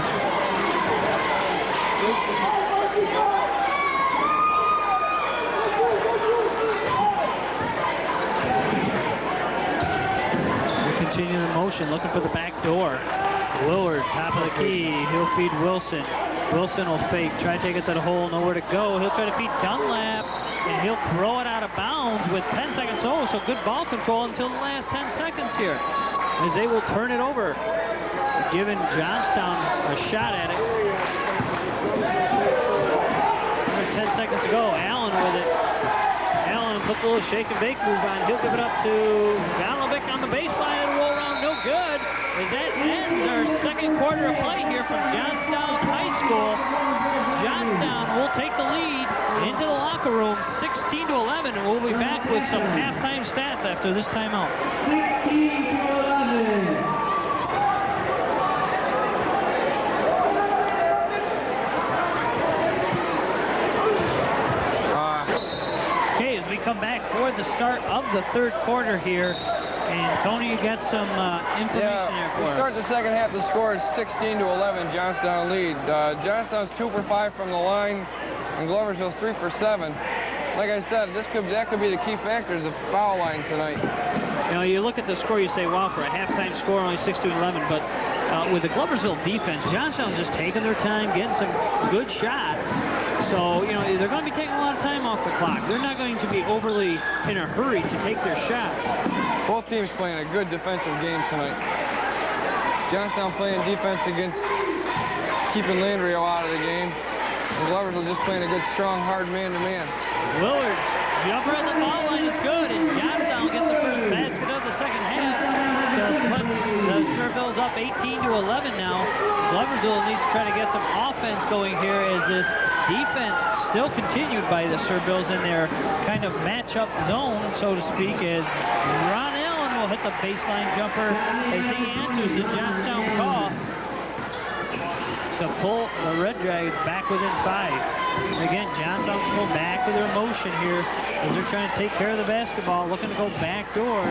Speaker 4: Continue the motion, looking for the back door. Willard, top of the key. He'll feed Wilson. Wilson will fake, try to take it to the hole, nowhere to go. He'll try to feed Dunlap, and he'll throw it out of bounds with 10 seconds. Oh, so good ball control until the last 10 seconds here, as they will turn it over, giving Johnstown a shot at it. 10 seconds to go. Allen with it. Allen puts a little shake and bake move on. He'll give it up to Balovic on the baseline. It'll roll around, no good. As that ends our second quarter of play here from Johnstown High School. Johnstown will take the lead into the locker room, 16 to 11, and we'll be back with some halftime stats after this timeout.
Speaker 3: 16 to 11.
Speaker 4: Come back for the start of the third quarter here. And Tony, you got some information there for
Speaker 2: we
Speaker 4: us.
Speaker 2: start the second half. The score is 16-11. Johnstown lead. Johnstown's 2 for 5 from the line, and Gloversville's 3 for 7. Like I said, that could be the key factors of foul line tonight.
Speaker 4: You know, you look at the score, you say, wow, for a halftime score, only 6-11. But with the Gloversville defense, Johnstown's just taking their time, getting some good shots. So, you know, they're going to be taking a lot of time off the clock. They're not going to be overly in a hurry to take their shots.
Speaker 2: Both teams playing a good defensive game tonight. Johnstown playing defense against keeping Landrio out of the game. And Gloversville just playing a good, strong, hard man-to-man.
Speaker 4: Willard, jumper at the ball line is good, and Johnstown gets the first basket of the second half. The Survilles up 18-11 now. Gloversville needs to try to get some offense going here as this defense still continued by the Survilles in their kind of matchup zone, so to speak, as Ron Allen will hit the baseline jumper as he answers the Johnstown call to pull the Red Dragons back within 5. Again, Johnstown will go back with their motion here as they're trying to take care of the basketball, looking to go back door.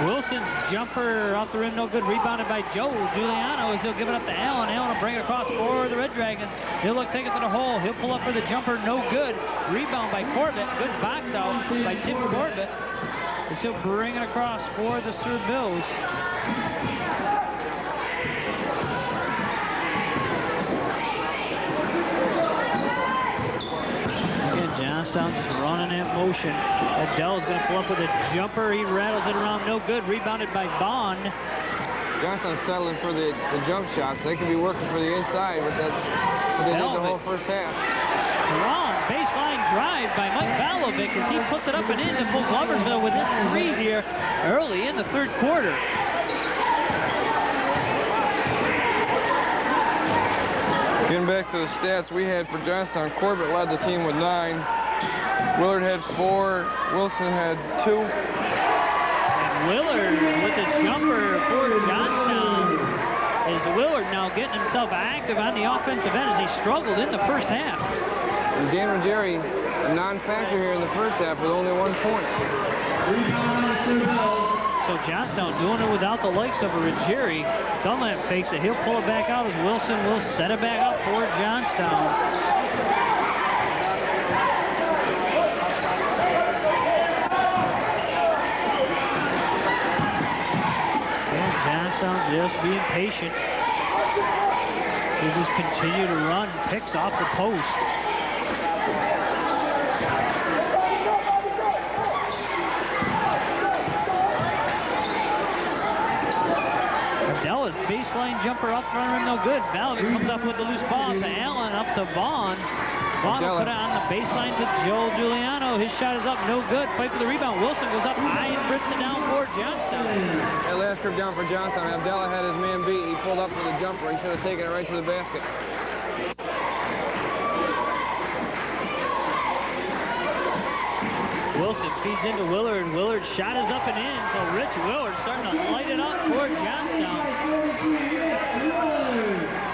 Speaker 4: Wilson's jumper off the rim, no good. Rebounded by Joe Giuliano as he'll give it up to Allen. Allen will bring it across for the Red Dragons. He'll look, take it to the hole. He'll pull up for the jumper, no good. Rebound by Corbett. Good box out by Tim Corbett. As he'll bring it across for the Survilles. Johnstown just running that motion. Adele's going to pull up with a jumper. He rattles it around, no good. Rebounded by Bond.
Speaker 2: Johnstown's settling for the jump shots. They could be working for the inside with that. But they did the whole first half.
Speaker 4: Strong baseline drive by Mike Balovic as he puts it up and in to pull Gloversville within 3 here early in the third quarter.
Speaker 2: Getting back to the stats we had for Johnstown, Corbett led the team with 9. Willard had 4. Wilson had 2.
Speaker 4: And Willard with a jumper for Johnstown. Is Willard now getting himself active on the offensive end as he struggled in the first half.
Speaker 2: And Dan Ruggieri, a non-factor here in the first half with only 1 point.
Speaker 4: So Johnstown doing it without the likes of a Ruggieri. Dunlap fakes it. He'll pull it back out as Wilson will set it back up for Johnstown. And Johnstown just being patient. They just continue to run. Picks off the post. Della's baseline jumper up front rim, no good. Balovic comes up with the loose ball to Allen, up to Vaughn. Vaughn will put it on the baseline to Joe Giuliano. His shot is up, no good. Fight for the rebound. Wilson goes up high and brings it down for Johnstown.
Speaker 2: That last trip down for Johnstown, Abdallah had his man beat. He pulled up for the jumper. He should have taken it right to the basket.
Speaker 4: Wilson feeds into Willard. Willard's shot is up and in. So Rich Willard starting to light it up for Johnstown.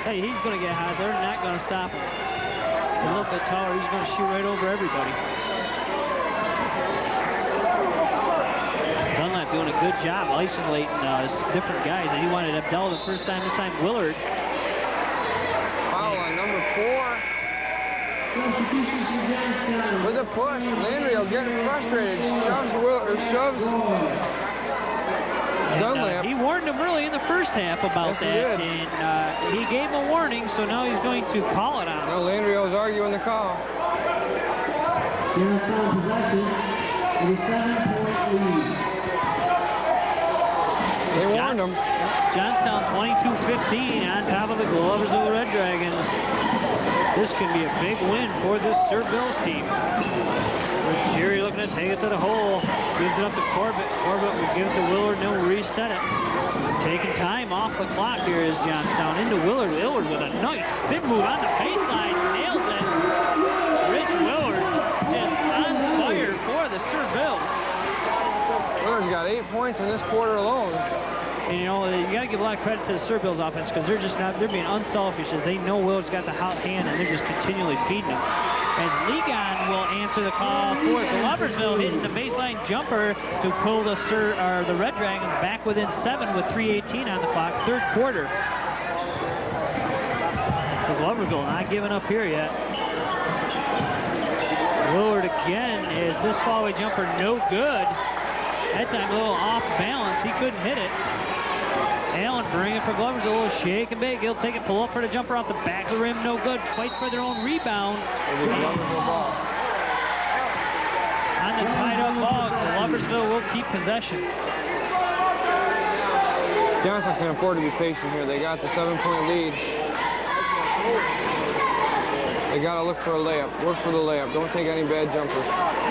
Speaker 4: Hey, he's going to get hot. They're not going to stop him. A little bit taller. He's going to shoot right over everybody. Dunlap doing a good job isolating different guys. And he wanted Abdallah the first time. This time Willard.
Speaker 2: Foul on number 4. With a push, Landrio getting frustrated, shoves Dunlap.
Speaker 4: He warned him early in the first half about that, and he gave him a warning, so now he's going to call it out.
Speaker 2: No, Landrio's arguing the call.
Speaker 3: Johnstown possession with a 7-point lead.
Speaker 2: They warned him.
Speaker 4: Johnstown 22-15 on top of the Gloversville Red Dragons. This can be a big win for this Survilles team. Jerry looking to take it to the hole. Gives it up to Corbett. Corbett will give it to Willard and he'll reset it. Taking time off the clock here is Johnstown. Into Willard. Willard with a nice spin move on the baseline. Nails it. Rich Willard is on fire for the Survilles.
Speaker 2: Willard's got 8 points in this quarter alone.
Speaker 4: And, you know, you got to give a lot of credit to the Survilles offense because they're just not, they're being unselfish as they know Willard's got the hot hand and they're just continually feeding him. as Ligon will answer the call for Gloversville, hitting the baseline jumper to pull the Red Dragons back within 7 with 3:18 on the clock, third quarter. So Gloversville not giving up here yet. Willard again is this fallaway jumper no good. That time a little off balance. He couldn't hit it. Allen bringing it for Gloversville. A little shake and bake. He'll take it, pull up for the jumper off the back of the rim. No good. Fights for their own rebound. On the tied up ball, Gloversville will keep possession.
Speaker 2: Johnstown can afford to be patient here. They got the 7-point lead. They got to look for a layup. Work for the layup. Don't take any bad jumpers.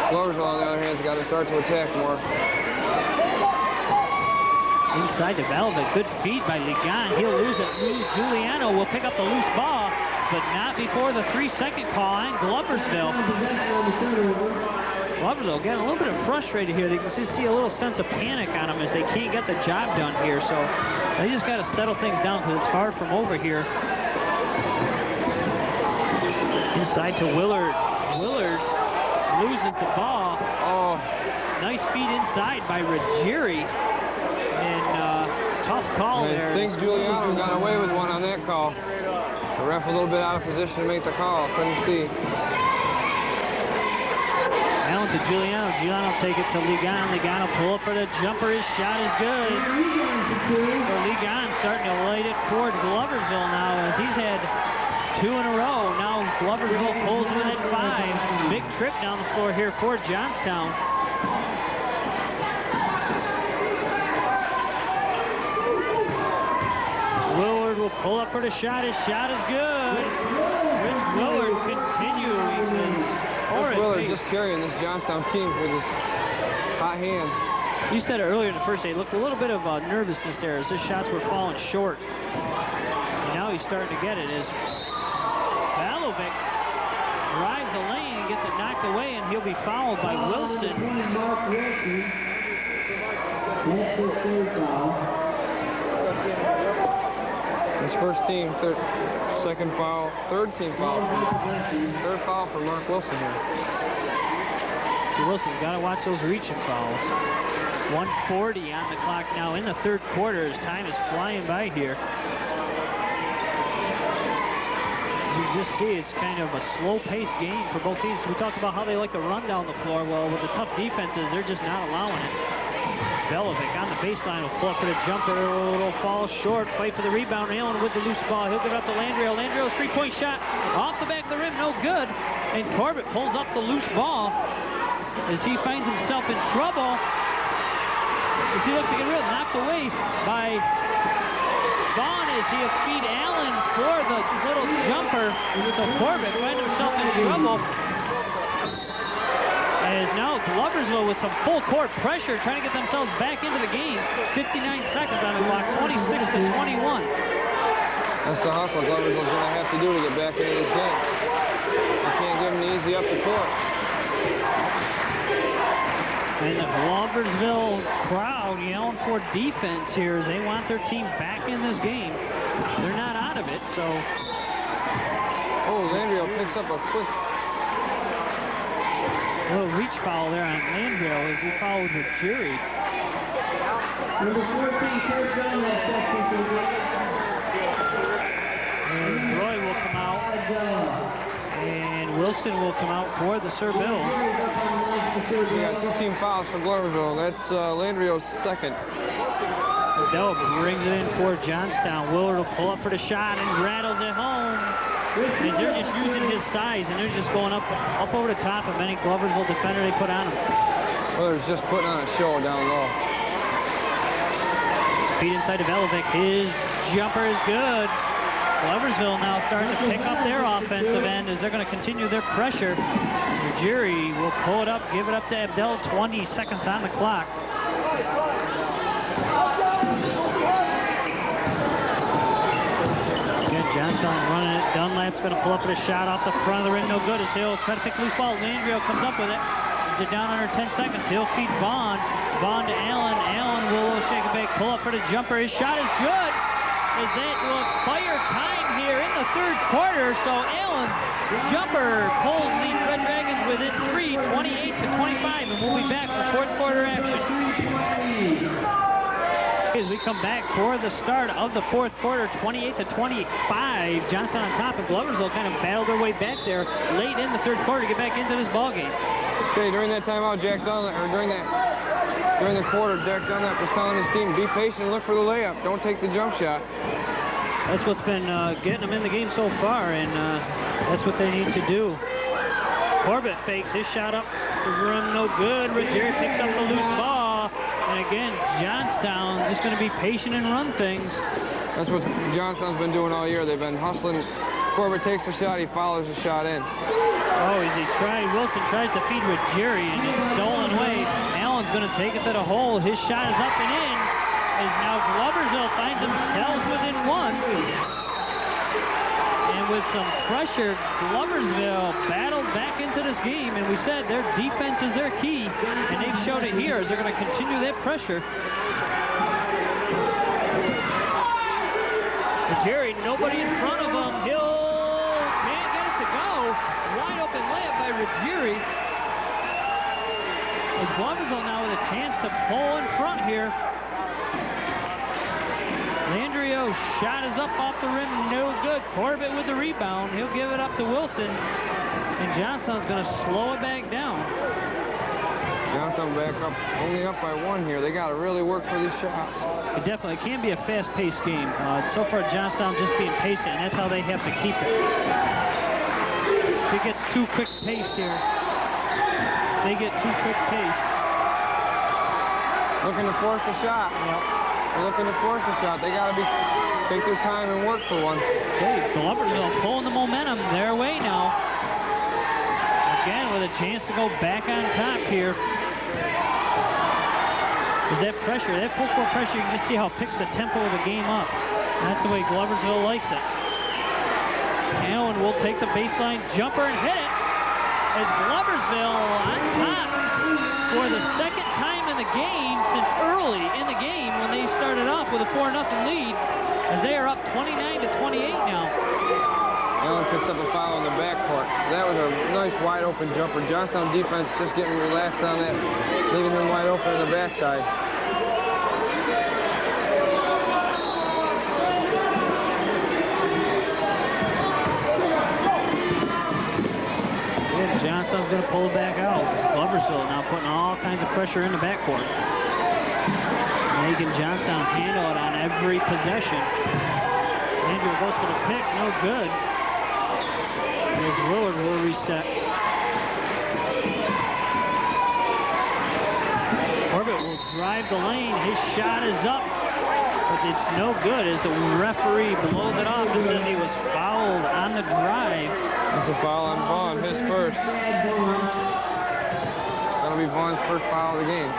Speaker 2: Gloversville, on the other hand, has got to start to attack more.
Speaker 4: Inside development. Good feed by Ligon. He'll lose it. Giuliano will pick up the loose ball, but not before the 3-second call on Gloversville. Gloversville getting a little bit frustrated here. They can see a little sense of panic on them as they can't get the job done here. So they just got to settle things down because it's far from over here. Inside to Willard. Willard loses the ball.
Speaker 2: Oh,
Speaker 4: nice feed inside by Ruggieri. And tough call there.
Speaker 2: I think Giuliano got away with one on that call. The ref a little bit out of position to make the call. Couldn't see.
Speaker 4: Allen to Giuliano. Giuliano take it to Ligon. Ligon will pull up for the jumper. His shot is good. So Ligon starting to light it toward Gloversville now as he's had 2 in a row. Now Gloversville pulls within 5. Big trip down the floor here for Johnstown. Willard will pull up for the shot. His shot is good. Rich Willard continuing his horrid
Speaker 2: Willard
Speaker 4: pace.
Speaker 2: just carrying this Johnstown team with his hot hands.
Speaker 4: You said it earlier in the first day. Look, a little bit of nervousness there as his shots were falling short. And now he's starting to get it as Balovic drives the lane and gets it knocked away, and he'll be fouled by Wilson.
Speaker 2: His first team, second foul, third team foul. Third foul for Mark Wilson here.
Speaker 4: Wilson's got to watch those reaching fouls. 1:40 on the clock now in the third quarter as time is flying by here. You just see it's kind of a slow-paced game for both teams. We talked about how they like to run down the floor. Well, with the tough defenses, they're just not allowing it. Balovic on the baseline will pull up for the jumper. It'll fall short. Fight for the rebound. Allen with the loose ball. He'll give it up to Landrio. Landrio's three-point shot off the back of the rim. No good. And Corbett pulls up the loose ball as he finds himself in trouble. As he looks to get rid of it, knocked away by Vaughn as he'll feed Allen for the little jumper. So Corbett finds himself in trouble. As now Gloversville with some full court pressure trying to get themselves back into the game. 59 seconds on the clock, 26-21.
Speaker 2: That's the hustle Gloversville's going to have to do to get back into this game. You can't give them the easy up the court.
Speaker 4: And the Gloversville crowd yelling for defense here as they want their team back in this game. They're not out of it, so.
Speaker 2: Oh, Landrio picks up a quick.
Speaker 4: A little reach foul there on Landrio as he fouled with Jerry.
Speaker 3: Number 14, first down that section.
Speaker 4: And Roy will come out. And Wilson will come out for the Sir Bills.
Speaker 2: We got 2 team fouls for Gloversville. That's Landrio's second.
Speaker 4: Adele brings it in for Johnstown. Willard will pull up for the shot and rattles it home. And they're just using his size, and they're just going up over the top of any Gloversville defender they put on him.
Speaker 2: Willard's just putting on a show down low.
Speaker 4: Feed inside to Velovic. His jumper is good. Gloversville now starting to pick up their offensive end as they're going to continue their pressure. Jerry will pull it up, give it up to Abdel. 20 seconds on the clock. Again, Johnstown running it. Dunlap's going to pull up with a shot off the front of the rim. No good as he'll try to pick loose ball. Landrio comes up with it. They're down under 10 seconds. He'll feed Vaughn. Vaughn to Allen. Allen will shake a bake, pull up for the jumper. His shot is good. as that will expire time here in the third quarter. So Allen's jumper pulls the Red Dragons within 3, 28-25, and we'll be back for fourth quarter action. As we come back for the start of the fourth quarter, 28-25, Johnstown on top, and Gloversville kind of battled their way back there late in the third quarter to get back into this ball game.
Speaker 2: Okay, during that timeout, Jack Dunlap, or during the quarter, Jack Dunlap was telling his team, be patient and look for the layup. Don't take the jump shot.
Speaker 4: That's what's been getting them in the game so far, and that's what they need to do. Corbett fakes his shot up the rim, no good. Ruggieri picks up the loose ball. And again, Johnstown just going to be patient and run things.
Speaker 2: That's what Johnstown's been doing all year. They've been hustling. Corbett takes the shot, he follows the shot in.
Speaker 4: Oh, as Wilson tries to feed Ruggieri, and it's stolen away. Allen's going to take it to the hole. His shot is up and in. As now Gloversville finds themselves within one. And with some pressure, Gloversville battled back into this game, and we said their defense is their key, and they've showed it here as they're going to continue that pressure. Ruggieri, nobody in front of him. Hill can't get it to go. Wide open layup by Ruggieri. As Gloversville now with a chance to pull in front here. Landrio's shot is up off the rim, no good. Corbett with the rebound. He'll give it up to Wilson. And Johnstown's going to slow it back down.
Speaker 2: Johnstown back up, only up by one here. They got to really work for these shots.
Speaker 4: It definitely can be a fast-paced game. So far, Johnstown just being patient, and that's how they have to keep it. If it gets too quick-paced here, they get too quick-paced.
Speaker 2: Looking to force a shot.
Speaker 4: Yep.
Speaker 2: They're looking to force a shot. They got to take their time and work for one.
Speaker 4: Okay, Gloversville pulling the momentum their way now. Again, with a chance to go back on top here. Is that pressure, that full-court pressure, you can just see how it picks the tempo of the game up. That's the way Gloversville likes it. Allen will take the baseline jumper and hit it. As Gloversville on top for the second time in the game since early in the game when they started off with a 4-0 lead, as they are up 29-28 now.
Speaker 2: Allen picks up a foul in the backcourt. That was a nice wide open jumper. Johnstown defense just getting relaxed on that, leaving him wide open in the backside.
Speaker 4: Johnstown's going to pull it back out. Gloversville now putting all kinds of pressure in the backcourt. Making Johnstown handle it on every possession. Andrew goes for the pick, no good. As Willard will reset. Corbett will drive the lane. His shot is up, but it's no good as the referee blows it off and says he was fouled on the drive.
Speaker 2: It's a foul on Vaughn, his first. That'll be Vaughn's first foul of the game.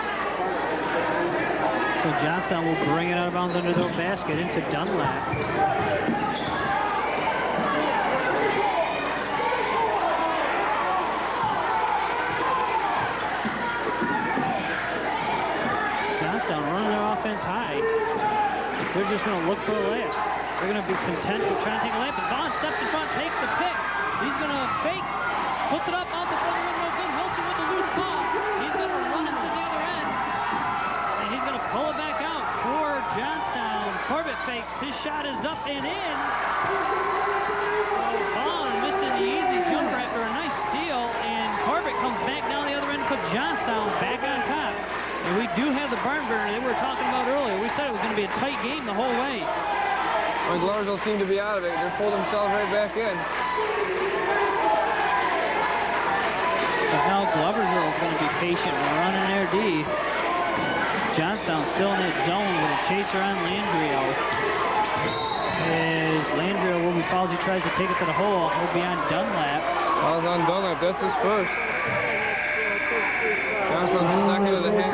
Speaker 4: So Johnstown will bring it out of bounds under their basket into Dunlap. Johnstown running their offense high. They're just going to look for a layup. They're going to be content with trying to take a layup. And Vaughn steps in front, takes the pick. He's going to fake, puts it up off the front of the window. Good. Wilson with the loose ball. He's going to run it to the other end. And he's going to pull it back out for Johnstown. Corbett fakes. His shot is up and in. Vaughn missing the easy jumper after a nice steal. And Corbett comes back down the other end to put Johnstown back on top. And we do have the barn burner that we were talking about earlier. We said it was going to be a tight game the whole way.
Speaker 2: Well, Gloversville seem to be out of it. They pulled themselves right back in.
Speaker 4: But now Gloversville is going to be patient running their D. Johnstown still in that zone with a chaser on Landrio. As Landrio will be fouled, he tries to take it to the hole. He'll be on Dunlap.
Speaker 2: Foul's on Dunlap. That's his first. Johnstown's second of the half.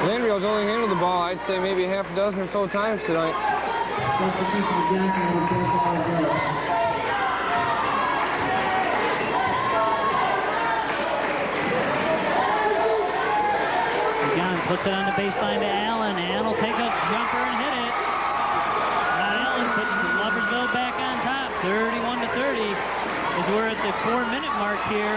Speaker 2: Landrio's only handled the ball, I'd say maybe a half a dozen or so times tonight.
Speaker 4: Again, puts it on the baseline to Allen. Allen will take a jumper the 4-minute mark here.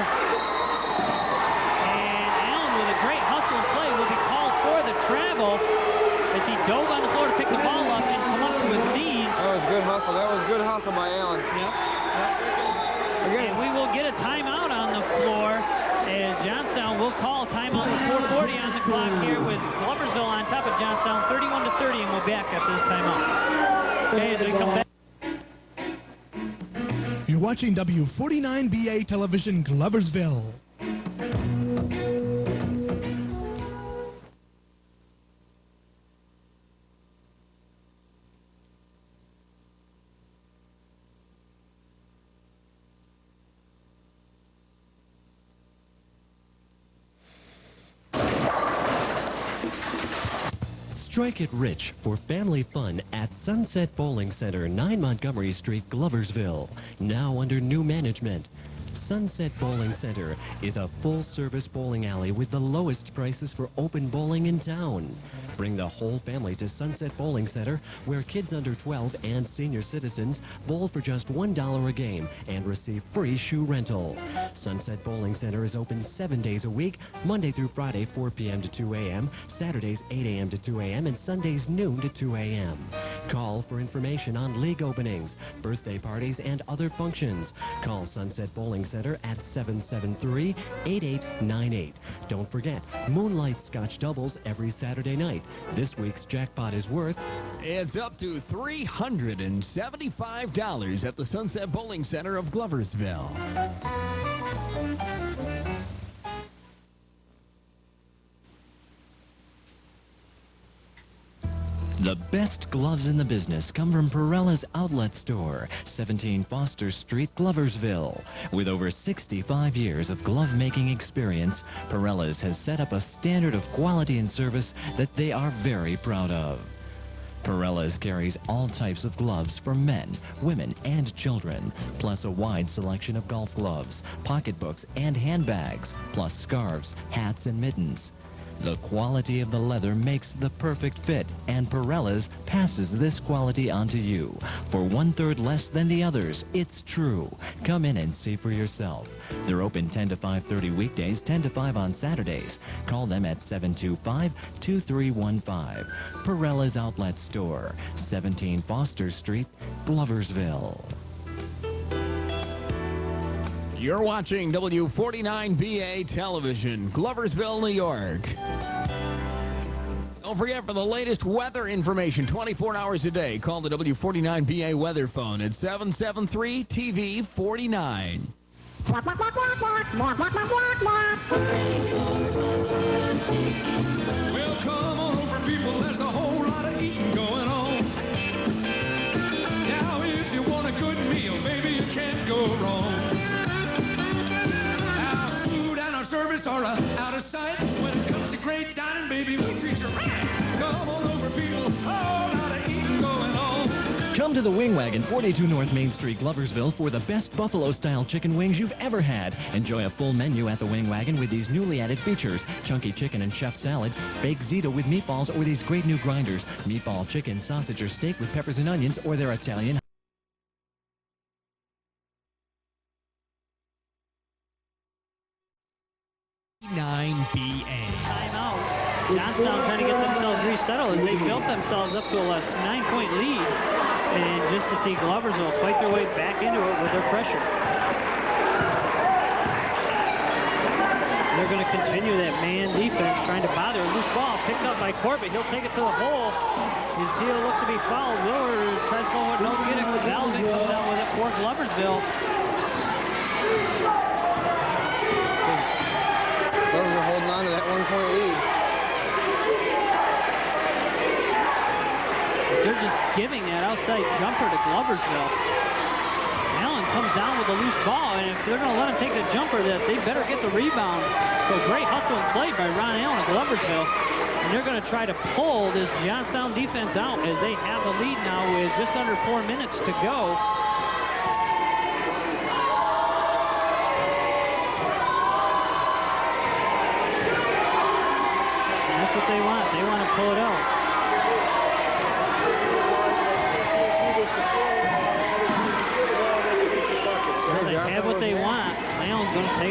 Speaker 4: And Allen with a great hustle and play will be called for the travel as he dove on the floor to pick the ball up and come up to his knees.
Speaker 2: That was good hustle. That was good hustle by Allen.
Speaker 4: Yep. And we will get a timeout on the floor as Johnstown will call a timeout with 4:40 on the clock here with Gloversville on top of Johnstown 31-30, and we'll be back after this timeout. Okay, as we come back.
Speaker 8: You're watching W49BA Television, Gloversville.
Speaker 7: Strike it rich for family fun at Sunset Bowling Center, 9 Montgomery Street, Gloversville. Now under new management. Sunset Bowling Center is a full-service bowling alley with the lowest prices for open bowling in town. Bring the whole family to Sunset Bowling Center, where kids under 12 and senior citizens bowl for just $1 a game and receive free shoe rental. Sunset Bowling Center is open 7 days a week, Monday through Friday, 4 p.m. to 2 a.m., Saturdays, 8 a.m. to 2 a.m., and Sundays, noon to 2 a.m. Call for information on league openings, birthday parties, and other functions. Call Sunset Bowling Center at 773-8898. Don't forget, Moonlight Scotch doubles every Saturday night. This week's jackpot is worth...
Speaker 6: It's up to $375 at the Sunset Bowling Center of Gloversville.
Speaker 7: The best gloves in the business come from Perella's Outlet Store, 17 Foster Street, Gloversville. With over 65 years of glove-making experience, Perella's has set up a standard of quality and service that they are very proud of. Perella's carries all types of gloves for men, women, and children, plus a wide selection of golf gloves, pocketbooks, and handbags, plus scarves, hats, and mittens. The quality of the leather makes the perfect fit, and Perella's passes this quality on to you. For 1/3 less than the others, it's true. Come in and see for yourself. They're open 10 to 5:30 weekdays, 10 to 5 on Saturdays. Call them at 725-2315. Perella's Outlet Store, 17 Foster Street, Gloversville.
Speaker 6: You're watching W49BA Television, Gloversville, New York. Don't forget, for the latest weather information, 24 hours a day, call the W49BA weather phone at 773-TV49.
Speaker 3: Well, come on over, people. There's a whole lot of eating going on. Now, if you want a good meal, baby, you can't go wrong. Our food and our service are out of sight. When it comes to great dining, baby, we treat you right. Come on over, people. A whole lot of eating going on.
Speaker 7: Come to the Wing Wagon, 42 North Main Street, Gloversville, for the best buffalo-style chicken wings you've ever had. Enjoy a full menu at the Wing Wagon with these newly added features: chunky chicken and chef salad, baked Zito with meatballs, or these great new grinders: meatball, chicken, sausage, or steak with peppers and onions, or their Italian
Speaker 6: 9BA.
Speaker 4: Timeout. Johnstown trying to get themselves resettled as they built themselves up to a 9-point lead. And just to see Gloversville fight their way back into it with their pressure. They're going to continue that man defense, trying to bother. Loose ball picked up by Corbett. He'll take it to the hole. His heel looks to be fouled. Miller tries to go with no get it. Galvin comes out with it for Gloversville.
Speaker 2: Those are holding on to that 1-point lead.
Speaker 4: They're just giving that outside jumper to Gloversville. Allen comes down with a loose ball, and if they're going to let him take the jumper, that they better get the rebound. So great hustle and play by Ron Allen of Gloversville. And they're going to try to pull this Johnstown defense out as they have the lead now with just under 4 minutes to go. And that's what they want. They want to pull it out. They have what they want.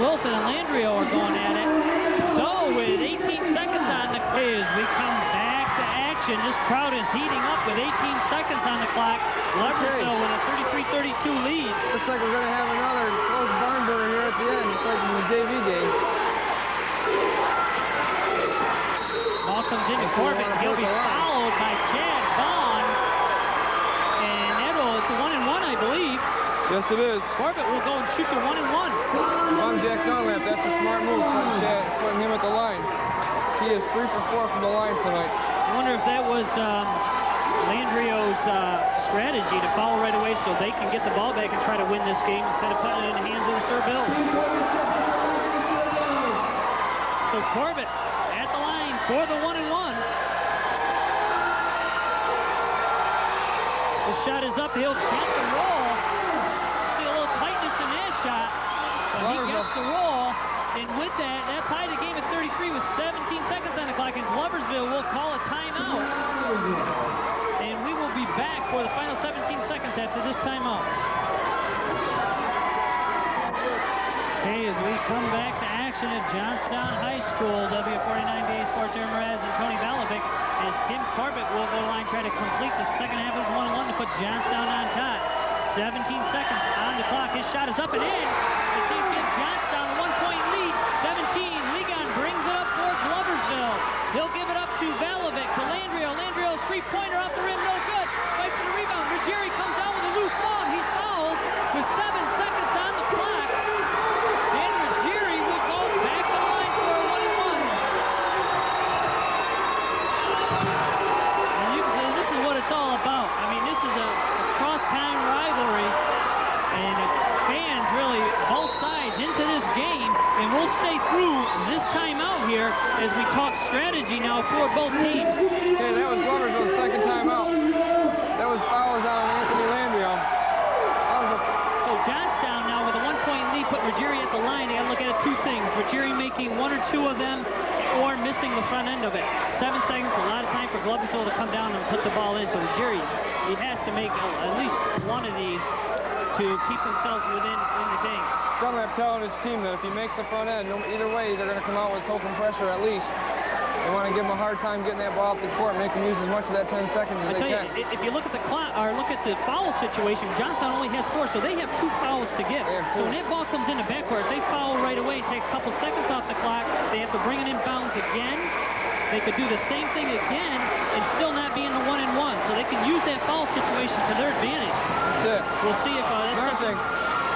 Speaker 4: Wilson and Landrio are going at it. So with 18 seconds on the clock, as we come back to action, this crowd is heating up with 18 seconds on the clock. Gloversville with a 33-32 lead.
Speaker 2: Looks like we're going to have another close barn burner here at the end, just like in the JV game.
Speaker 4: Ball comes into Corbett. He'll be fouled by Chad Vaughn. And it's a 1-1, I believe.
Speaker 2: Yes, it is.
Speaker 4: Corbett will go and shoot the 1-1.
Speaker 2: On Jack Dunlap, that's a smart move, putting him at the line. He is 3 for 4 from the line tonight.
Speaker 4: I wonder if that was Landrio's strategy to foul right away so they can get the ball back and try to win this game instead of putting it in the hands of the Sir Bill. So Corbett at the line for the 1-1. The shot is up. He'll count the roll. See a little tightness in that shot. But he gets the roll. And with that tied the game at 33 with 17 seconds on the clock. And Gloversville will call a timeout. And we will be back for the final 17 seconds after this timeout. Okay, as we come back to action at Johnstown High School, W49BA Sports Aaron Mraz and Tony Balovic, as Tim Corbett will go to line, try to complete the second half of 1-1 to put Johnstown on top. 17 seconds on the clock. His shot is up and in. It seems to give Johnstown a 1-point lead. 17. Ligon brings it up for Gloversville. He'll give it up to Balovic, to Landrio. Landrio's three-pointer off the rim, no good. Fight for the rebound. Ruggieri comes down with a loose ball. He's fouled with 7 seconds on the clock. And Ruggieri will go back to the line for a 1-1. And you can say this is what it's all about. I mean, this is a cross-town rivalry. And fans really, both sides, into this game. And we'll stay through this timeout here as we talk strategy now for both teams.
Speaker 2: Okay, that was Gloversville's second timeout. That was fouls on Anthony Landrio.
Speaker 4: So Johnstown now with a 1-point lead, put Ruggieri at the line. They got to look at it two things. Ruggieri making 1 or 2 of them or missing the front end of it. 7 seconds, a lot of time for Gloversville to come down and put the ball in. So Ruggieri, he has to make at least one of these to keep themselves within the game.
Speaker 2: Dunlap telling his team that if he makes the front end, either way, they're going to come out with open pressure at least. They want to give him a hard time getting that ball off the court, make him use as much of that 10 seconds as they can.
Speaker 4: You, if you look at the clock, or look at the foul situation, Johnstown only has 4, so they have 2 fouls to give. So when that ball comes in the backcourt, they foul right away, take a couple seconds off the clock, they have to bring it in bounds again. They could do the same thing again and still not be in the 1-1. So they can use that foul situation to their advantage.
Speaker 2: That's it.
Speaker 4: We'll see if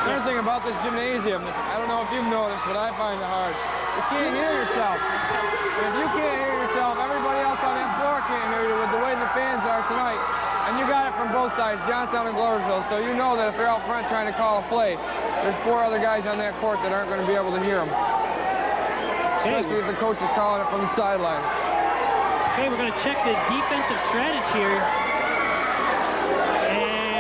Speaker 2: Another thing about this gymnasium, I don't know if you've noticed, but I find it hard. You can't hear yourself. And if you can't hear yourself, everybody else on that floor can't hear you with the way the fans are tonight. And you got it from both sides, Johnstown and Gloversville. So you know that if they're out front trying to call a play, there's 4 other guys on that court that aren't going to be able to hear them. Especially if the coach is calling it from the sideline.
Speaker 4: Okay, we're going to check the defensive strategy here.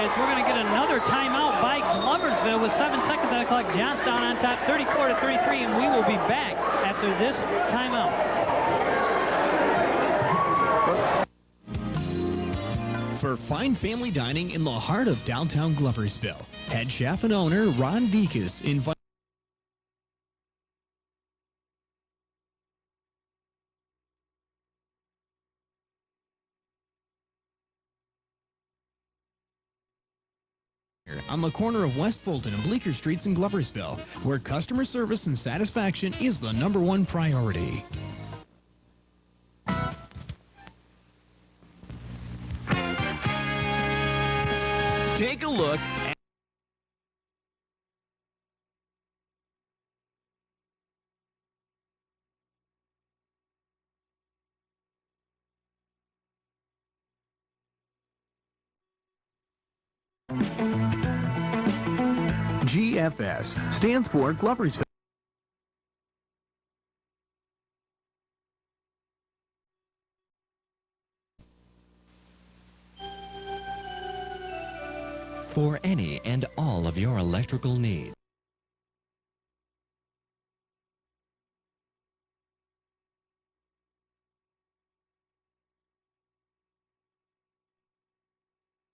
Speaker 4: As we're going to get another timeout by Gloversville with 7 seconds on the clock. Johnstown on top, 34-33, and we will be back after this timeout.
Speaker 6: For fine family dining in the heart of downtown Gloversville, head chef and owner Ron Dekas invites on the corner of West Fulton and Bleecker Streets in Gloversville, where customer service and satisfaction is the #1 priority.
Speaker 5: Take a look at GFS stands for Gloversville.
Speaker 7: For any and all of your electrical needs.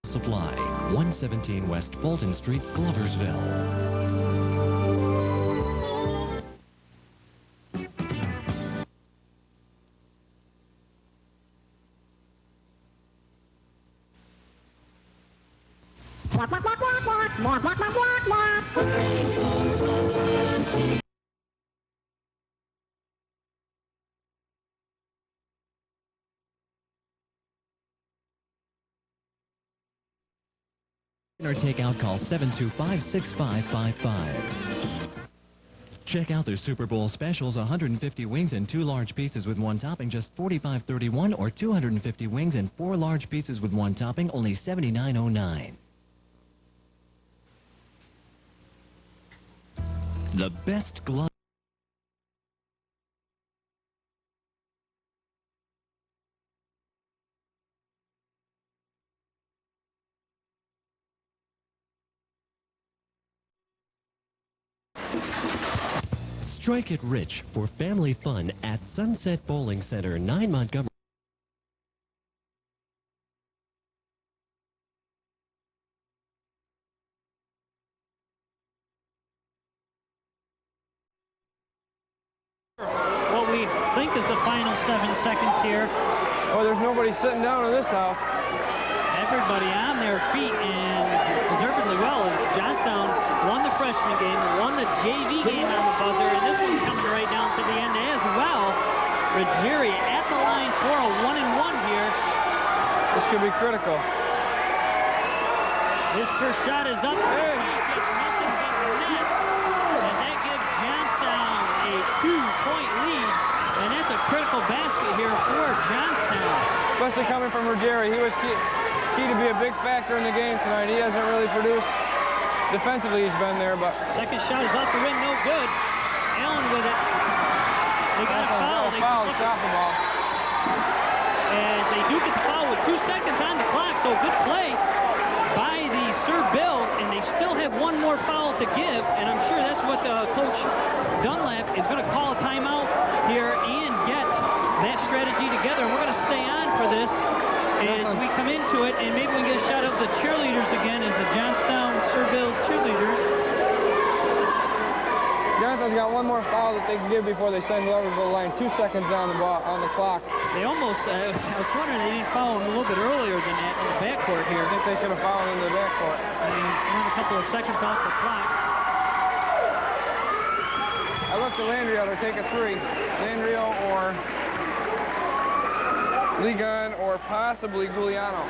Speaker 7: Supply, 117 West Fulton Street, Gloversville. Or take out, call 725-6555. Check out their Super Bowl specials: 150 wings and 2 large pizzas with 1 topping, just $45.31, or 250 wings and 4 large pizzas with 1 topping, only $79.09. The best glove. Strike it rich for family fun at Sunset Bowling Center, 9 Montgomery.
Speaker 4: What we think is the final 7 seconds here.
Speaker 2: Oh, there's nobody sitting down in this house.
Speaker 4: Everybody on their feet, and deservedly well, as Johnstown won the freshman game, won the JV game on the buzzer, and this one's coming right down to the end as well. Ruggieri at the line for a 1-and-1 here.
Speaker 2: This could be critical.
Speaker 4: His first shot is up there. He gets nothing but net, and that gives Johnstown a 2-point lead, and that's a critical basket here for Johnstown.
Speaker 2: Especially coming from Ruggieri. He was key to be a big factor in the game tonight. He hasn't really produced. Defensively, he's been there, but...
Speaker 4: Second shot is off the rim, no good. Allen with it. They got a foul.
Speaker 2: They foul to stop the ball.
Speaker 4: And they do get the foul with 2 seconds on the clock, so good play by the Sir Bills, and they still have one more foul to give, and I'm sure that's what Coach Dunlap is going to call a timeout here and get that strategy together. And we're going to stay on for this as we come into it, and maybe we can get a shot of the cheerleaders again as the Johnstown Sir Bills cheerleaders.
Speaker 2: Johnstown's got one more foul that they can give before they send Gloversville the line. 2 seconds on the clock.
Speaker 4: They almost, I was wondering they didn't foul him a little bit earlier than that in the backcourt here.
Speaker 2: I think they should have fouled into the backcourt.
Speaker 4: And run a couple of seconds off the clock.
Speaker 2: I look to Landrio to take a 3. Landrio or Ligon or possibly Giuliano.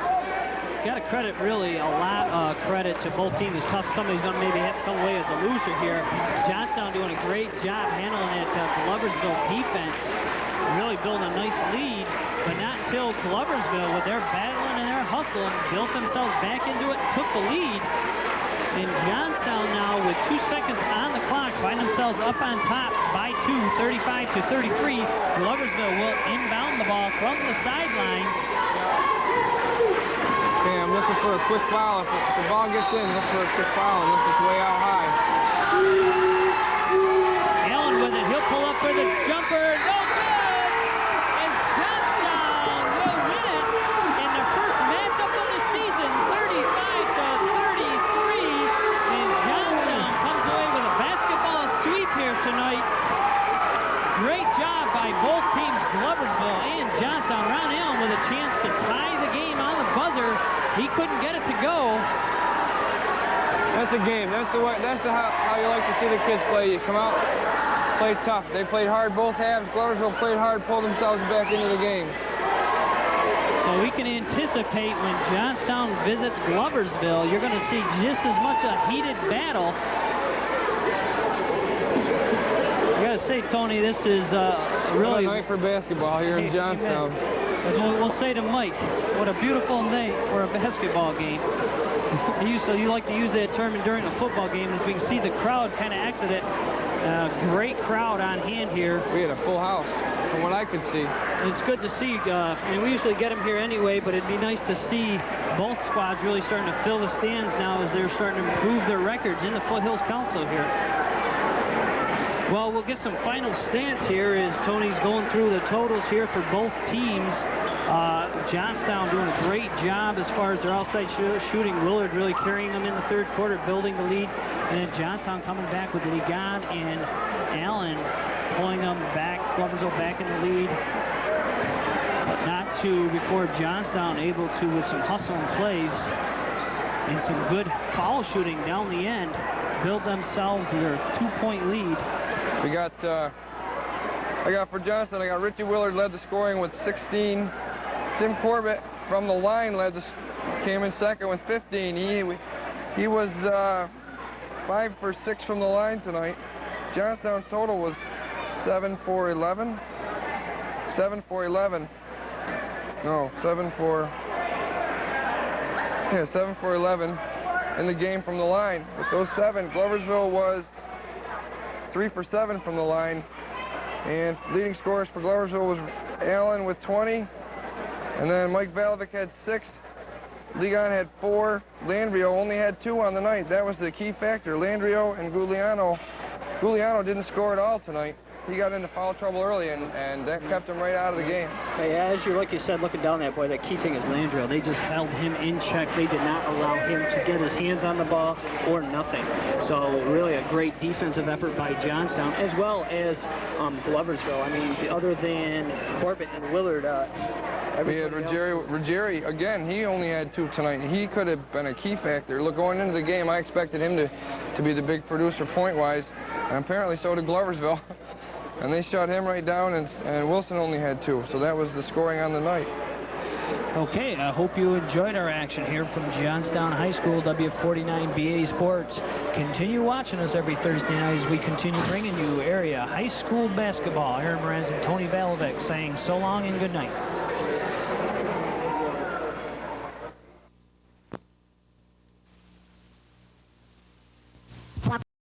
Speaker 4: Got to credit really a lot of credit to both teams. It's tough. Somebody's going to maybe have to come away as a loser here. Johnstown doing a great job handling that Gloversville defense. Really building a nice lead, but not until Gloversville, with their battling and their hustling, built themselves back into it, took the lead. And Johnstown now, with 2 seconds on the clock, find themselves up on top by 2, 35-33. Gloversville will inbound the ball from the sideline.
Speaker 2: Okay, I'm looking for a quick foul. If the ball gets in, look for a quick foul, unless it's way out high.
Speaker 4: Allen with it. He'll pull up for the jumper. No good! And Johnstown will win it in their first matchup of the season, 35-33. And Johnstown comes away with a basketball sweep here tonight. Great job by both teams, Gloversville and Johnstown. Ron Allen with a chance to tie the game on the buzzer. He couldn't get it to go.
Speaker 2: That's a game. That's how you like to see the kids play. You come out, play tough. They played hard both halves. Gloversville played hard, pulled themselves back into the game.
Speaker 4: So we can anticipate when Johnstown visits Gloversville, you're going to see just as much a heated battle. I got to say, Tony, this is really...
Speaker 2: What a night for basketball here in Johnstown.
Speaker 4: As we'll say to Mike, what a beautiful night for a basketball game. So you like to use that term during a football game, as we can see the crowd kind of exit it. Great crowd on hand here.
Speaker 2: We had a full house, from what I could see.
Speaker 4: And it's good to see, and we usually get them here anyway, but it'd be nice to see both squads really starting to fill the stands now as they're starting to improve their records in the Foothills Council here. Well, we'll get some final stats here as Tony's going through the totals here for both teams. Johnstown doing a great job as far as their outside shooting. Willard really carrying them in the third quarter, building the lead. And then Johnstown coming back with Ligon and Allen pulling them back. Gloversville back in the lead. But not to before Johnstown able to, with some hustle and plays, and some good foul shooting down the end build themselves their 2-point lead.
Speaker 2: We got, I got for Johnstown, I got Richie Willard led the scoring with 16. Tim Corbett from the line came in second with 15. He was 5 for 6 from the line tonight. Johnstown total was 7 for 11. 7 for 11. No, 7 for 11 in the game from the line. With those 7, Gloversville was 3 for 7 from the line. And leading scorers for Gloversville was Allen with 20. And then Mike Valovic had 6. Ligon had 4. Landrio only had 2 on the night. That was the key factor. Landrio and Gugliano. Gugliano didn't score at all tonight. He got into foul trouble early, and that kept him right out of the game.
Speaker 4: Hey, as you, like you said, looking down that boy, that key thing is Landrio. They just held him in check. They did not allow him to get his hands on the ball or nothing. So really a great defensive effort by Johnstown, as well as Gloversville. I mean, other than Corbett and Willard,
Speaker 2: we had Ruggieri, again, he only had 2 tonight. He could have been a key factor. Look, going into the game, I expected him to be the big producer point-wise, and apparently so did Gloversville. And they shut him right down, and Wilson only had 2. So that was the scoring on the night.
Speaker 4: Okay, I hope you enjoyed our action here from Johnstown High School, W49BA Sports. Continue watching us every Thursday night as we continue bringing you area high school basketball. Aaron Moranz and Tony Valovic saying so long and good night.